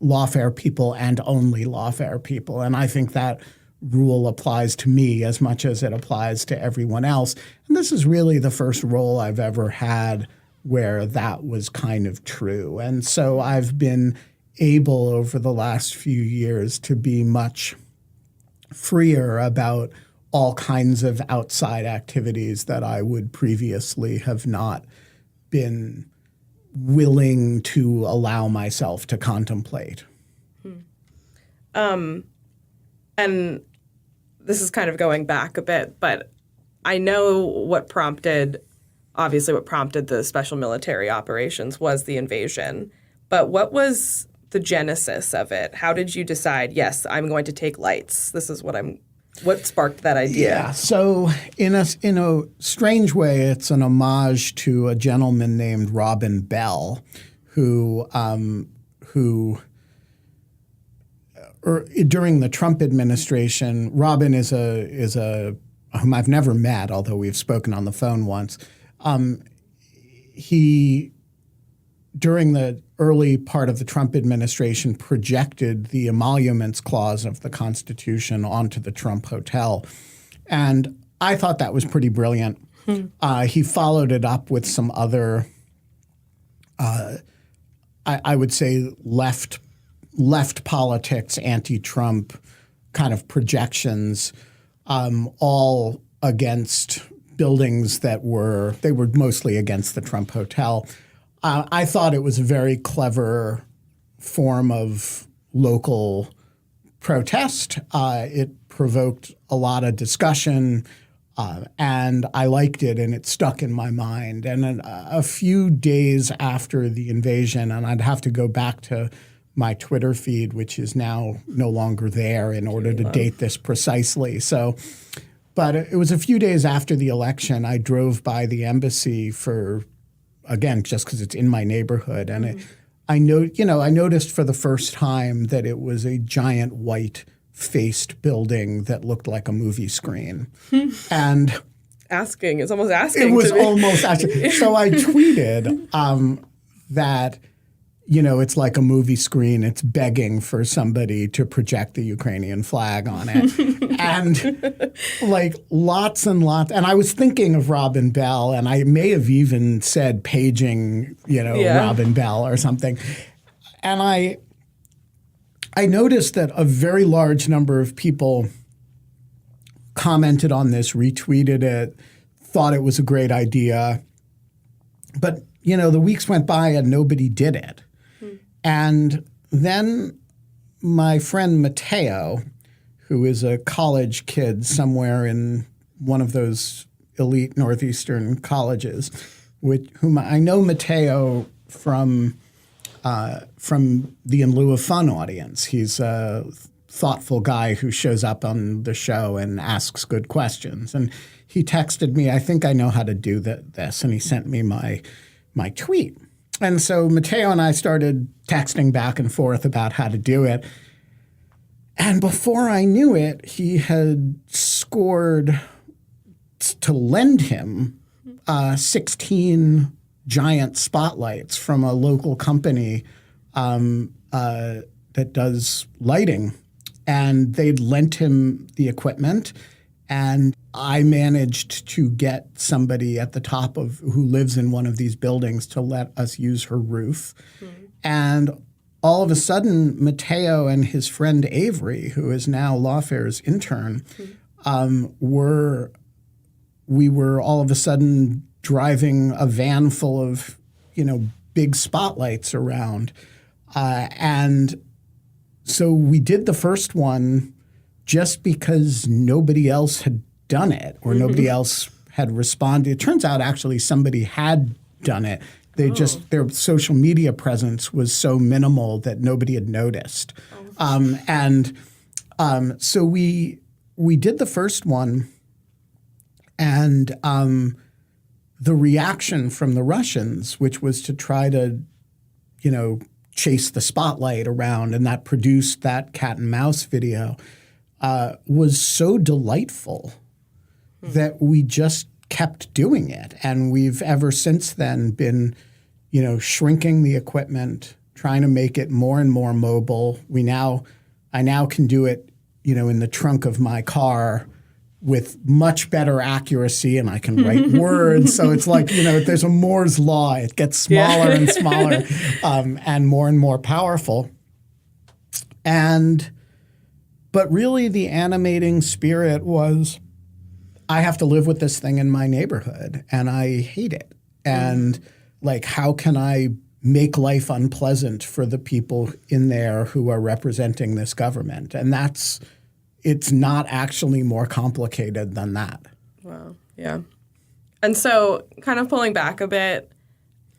Lawfare people and only Lawfare people. And I think that rule applies to me as much as it applies to everyone else. And this is really the first role I've ever had where that was kind of true. And so I've been able over the last few years to be much freer about all kinds of outside activities that I would previously have not been willing to allow myself to contemplate. And this is kind of going back a bit, but I know what prompted the special military operations was the invasion. But what was the genesis of it? How did you decide, yes, I'm going to take lights? This is what sparked that idea? Yeah, so in a strange way, it's an homage to a gentleman named Robin Bell, who during the Trump administration, Robin is a whom I've never met, although we've spoken on the phone once. He, during the early part of the Trump administration, projected the emoluments clause of the Constitution onto the Trump Hotel. And I thought that was pretty brilliant. He followed it up with some other, I would say, left politics, anti-Trump kind of projections, all against buildings they were mostly against the Trump Hotel. I thought it was a very clever form of local protest. It provoked a lot of discussion, and I liked it, and it stuck in my mind. And a few days after the invasion, and I'd have to go back to my Twitter feed, which is now no longer there in order to date this precisely. But it was a few days after the election, I drove by the embassy again, just because it's in my neighborhood. And I noticed for the first time that it was a giant white-faced building that looked like a movie screen. And it's almost asking. It was almost asking. So I tweeted that, it's like a movie screen. It's begging for somebody to project the Ukrainian flag on it. And lots and lots. And I was thinking of Robin Bell, and I may have even said paging, Robin Bell or something. And I noticed that a very large number of people commented on this, retweeted it, thought it was a great idea. But the weeks went by and nobody did it. And then my friend Matteo, who is a college kid somewhere in one of those elite Northeastern colleges, whom I know Matteo from the In Lieu of Fun audience. He's a thoughtful guy who shows up on the show and asks good questions. And he texted me, I think I know how to do this, and he sent me my tweet. And so Matteo and I started texting back and forth about how to do it. And before I knew it, he had scored to lend him 16 giant spotlights from a local company that does lighting. And they'd lent him the equipment. And I managed to get somebody at the top who lives in one of these buildings to let us use her roof. And all of a sudden, Matteo and his friend Avery, who is now Lawfare's intern, we were all of a sudden driving a van full of, big spotlights around. And so we did the first one just because nobody else had done it or nobody else had responded. It turns out actually somebody had done it. Their social media presence was so minimal that nobody had noticed. So we did the first one, and the reaction from the Russians, which was to try to, chase the spotlight around, and that produced that cat and mouse video, was so delightful that we just kept doing it. And we've ever since then been, shrinking the equipment, trying to make it more and more mobile. I now can do it, in the trunk of my car with much better accuracy, and I can write words. So it's like, there's a Moore's law. It gets smaller and smaller and more powerful. But really the animating spirit was, I have to live with this thing in my neighborhood, and I hate it. And how can I make life unpleasant for the people in there who are representing this government? And it's not actually more complicated than that. Wow. Yeah. And so kind of pulling back a bit,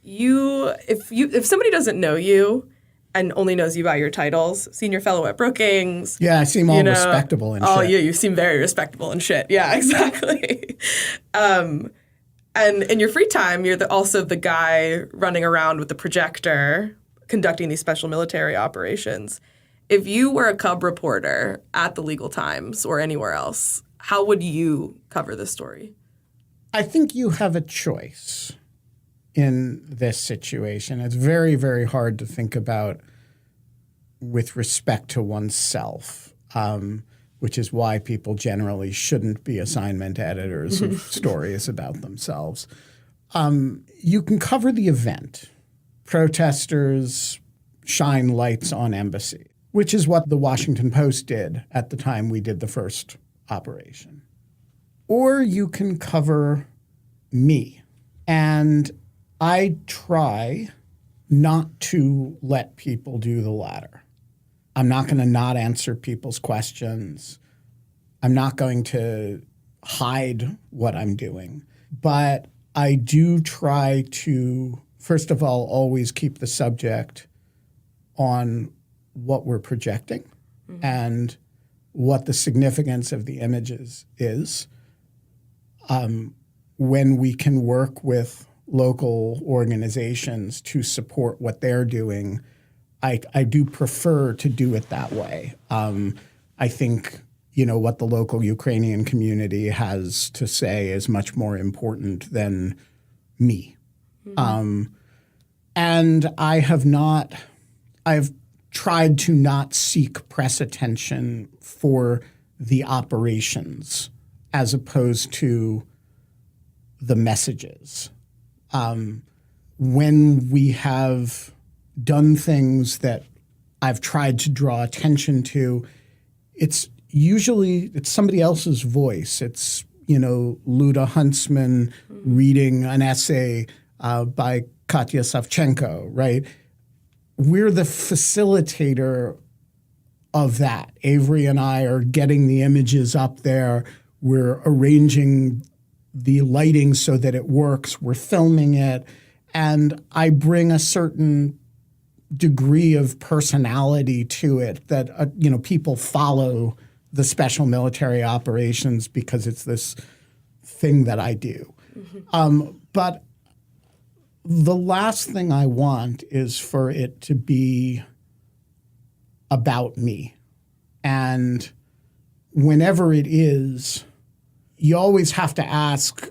if somebody doesn't know you and only knows you by your titles, senior fellow at Brookings. Yeah, I seem all respectable and shit. Oh, yeah, you seem very respectable and shit. Yeah, exactly. And in your free time, you're also the guy running around with the projector, conducting these special military operations. If you were a cub reporter at the Legal Times or anywhere else, how would you cover this story? I think you have a choice in this situation. It's very, very hard to think about with respect to oneself, which is why people generally shouldn't be assignment editors of stories about themselves. You can cover the event. Protesters shine lights on embassy, which is what the Washington Post did at the time we did the first operation. Or you can cover me. And I try not to let people do the latter. I'm not going to not answer people's questions. I'm not going to hide what I'm doing. But I do try to, first of all, always keep the subject on what we're projecting and what the significance of the images is. When we can work with local organizations to support what they're doing, I do prefer to do it that way. I think, what the local Ukrainian community has to say is much more important than me. And I've tried to not seek press attention for the operations as opposed to the messages. When we have done things that I've tried to draw attention to, it's somebody else's voice. It's, Luda Huntsman reading an essay by Katya Savchenko, right? We're the facilitator of that. Avery and I are getting the images up there. We're arranging the lighting so that it works. We're filming it. And I bring a certain degree of personality to it that, people follow the special military operations because it's this thing that I do. But the last thing I want is for it to be about me. And whenever it is, you always have to ask,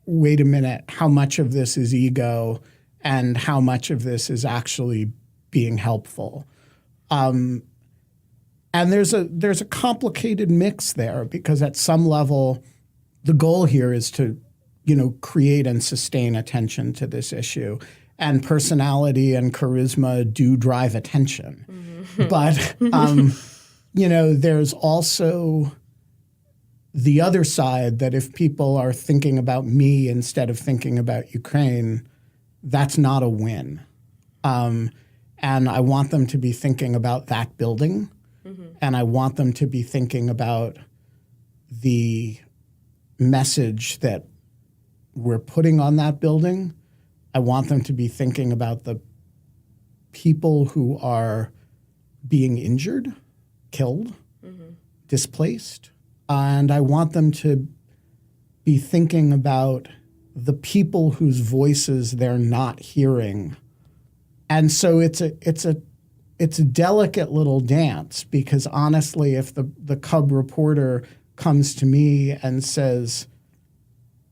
wait a minute, how much of this is ego and how much of this is actually being helpful? And there's a complicated mix there because at some level, the goal here is to, create and sustain attention to this issue. And personality and charisma do drive attention. But, there's also the other side that if people are thinking about me instead of thinking about Ukraine, that's not a win. And I want them to be thinking about that building. And I want them to be thinking about the message that we're putting on that building. I want them to be thinking about the people who are being injured, killed, displaced. And I want them to be thinking about the people whose voices they're not hearing. And so it's a delicate little dance because honestly, if the Cub reporter comes to me and says,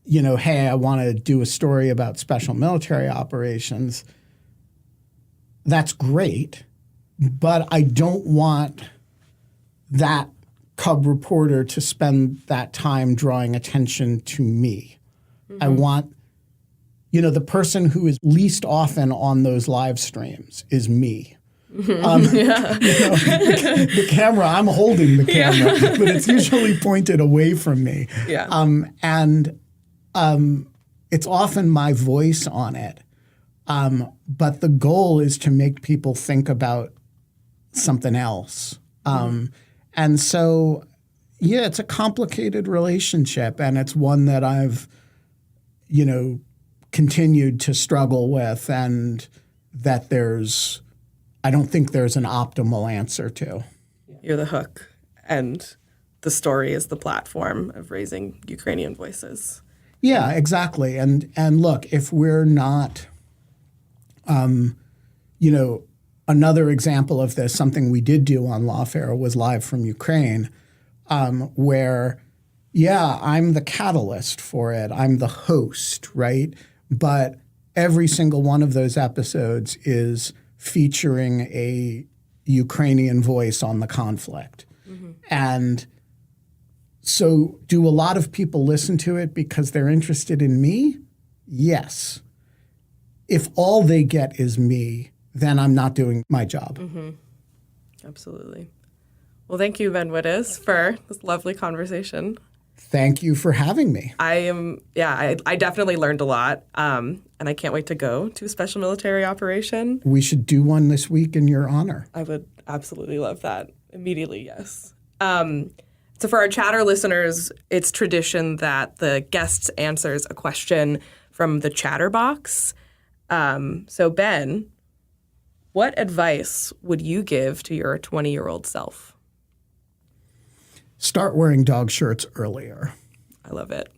hey, I want to do a story about special military operations, that's great. But I don't want that Cub reporter to spend that time drawing attention to me. I want, the person who is least often on those live streams is me. The camera, I'm holding the camera, but it's usually pointed away from me. It's often my voice on it. But the goal is to make people think about something else. And so, it's a complicated relationship, and it's one that I've, continued to struggle with, and that I don't think there's an optimal answer to. You're the hook, and the story is the platform of raising Ukrainian voices. Yeah, exactly. And look, if we're not, another example of this, something we did do on Lawfare was Live from Ukraine, where, I'm the catalyst for it. I'm the host, right? But every single one of those episodes is featuring a Ukrainian voice on the conflict. And so do a lot of people listen to it because they're interested in me? Yes. If all they get is me, then I'm not doing my job. Absolutely. Well, thank you, Ben Wittes, for this lovely conversation. Thank you for having me. I definitely learned a lot, and I can't wait to go to a special military operation. We should do one this week in your honor. I would absolutely love that. Immediately, yes. So for our chatter listeners, it's tradition that the guest answers a question from the chatter box. So Ben, what advice would you give to your 20-year-old self? Start wearing dog shirts earlier. I love it.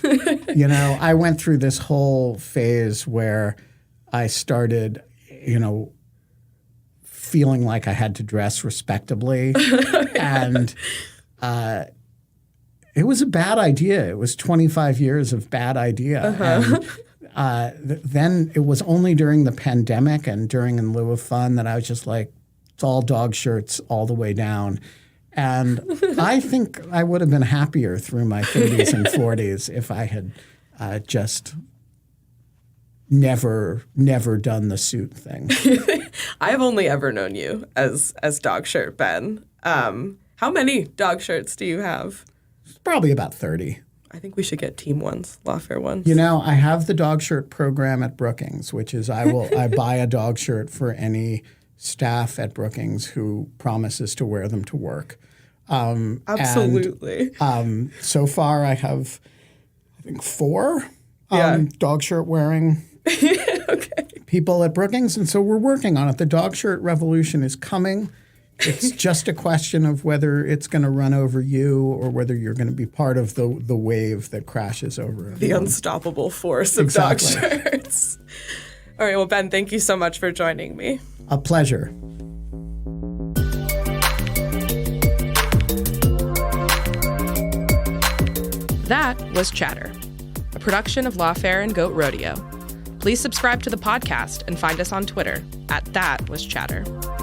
I went through this whole phase where I started, feeling like I had to dress respectably. And it was a bad idea. It was 25 years of bad idea. And then it was only during the pandemic and during In Lieu of Fun that I was just like, it's all dog shirts all the way down. And I think I would have been happier through my 30s and 40s if I had just never done the suit thing. I've only ever known you as dog shirt Ben. How many dog shirts do you have? Probably about 30. I think we should get team ones, Lawfare ones. You know, I have the dog shirt program at Brookings, which is I buy a dog shirt for any staff at Brookings who promises to wear them to work. Absolutely. And, so far, I have, I think, 4 dog shirt wearing people at Brookings, and so we're working on it. The dog shirt revolution is coming. It's just a question of whether it's going to run over you or whether you're going to be part of the wave that crashes over it. The unstoppable force of dog shirts. All right. Well, Ben, thank you so much for joining me. A pleasure. That was Chatter, a production of Lawfare and Goat Rodeo. Please subscribe to the podcast and find us on Twitter @ThatWasChatter.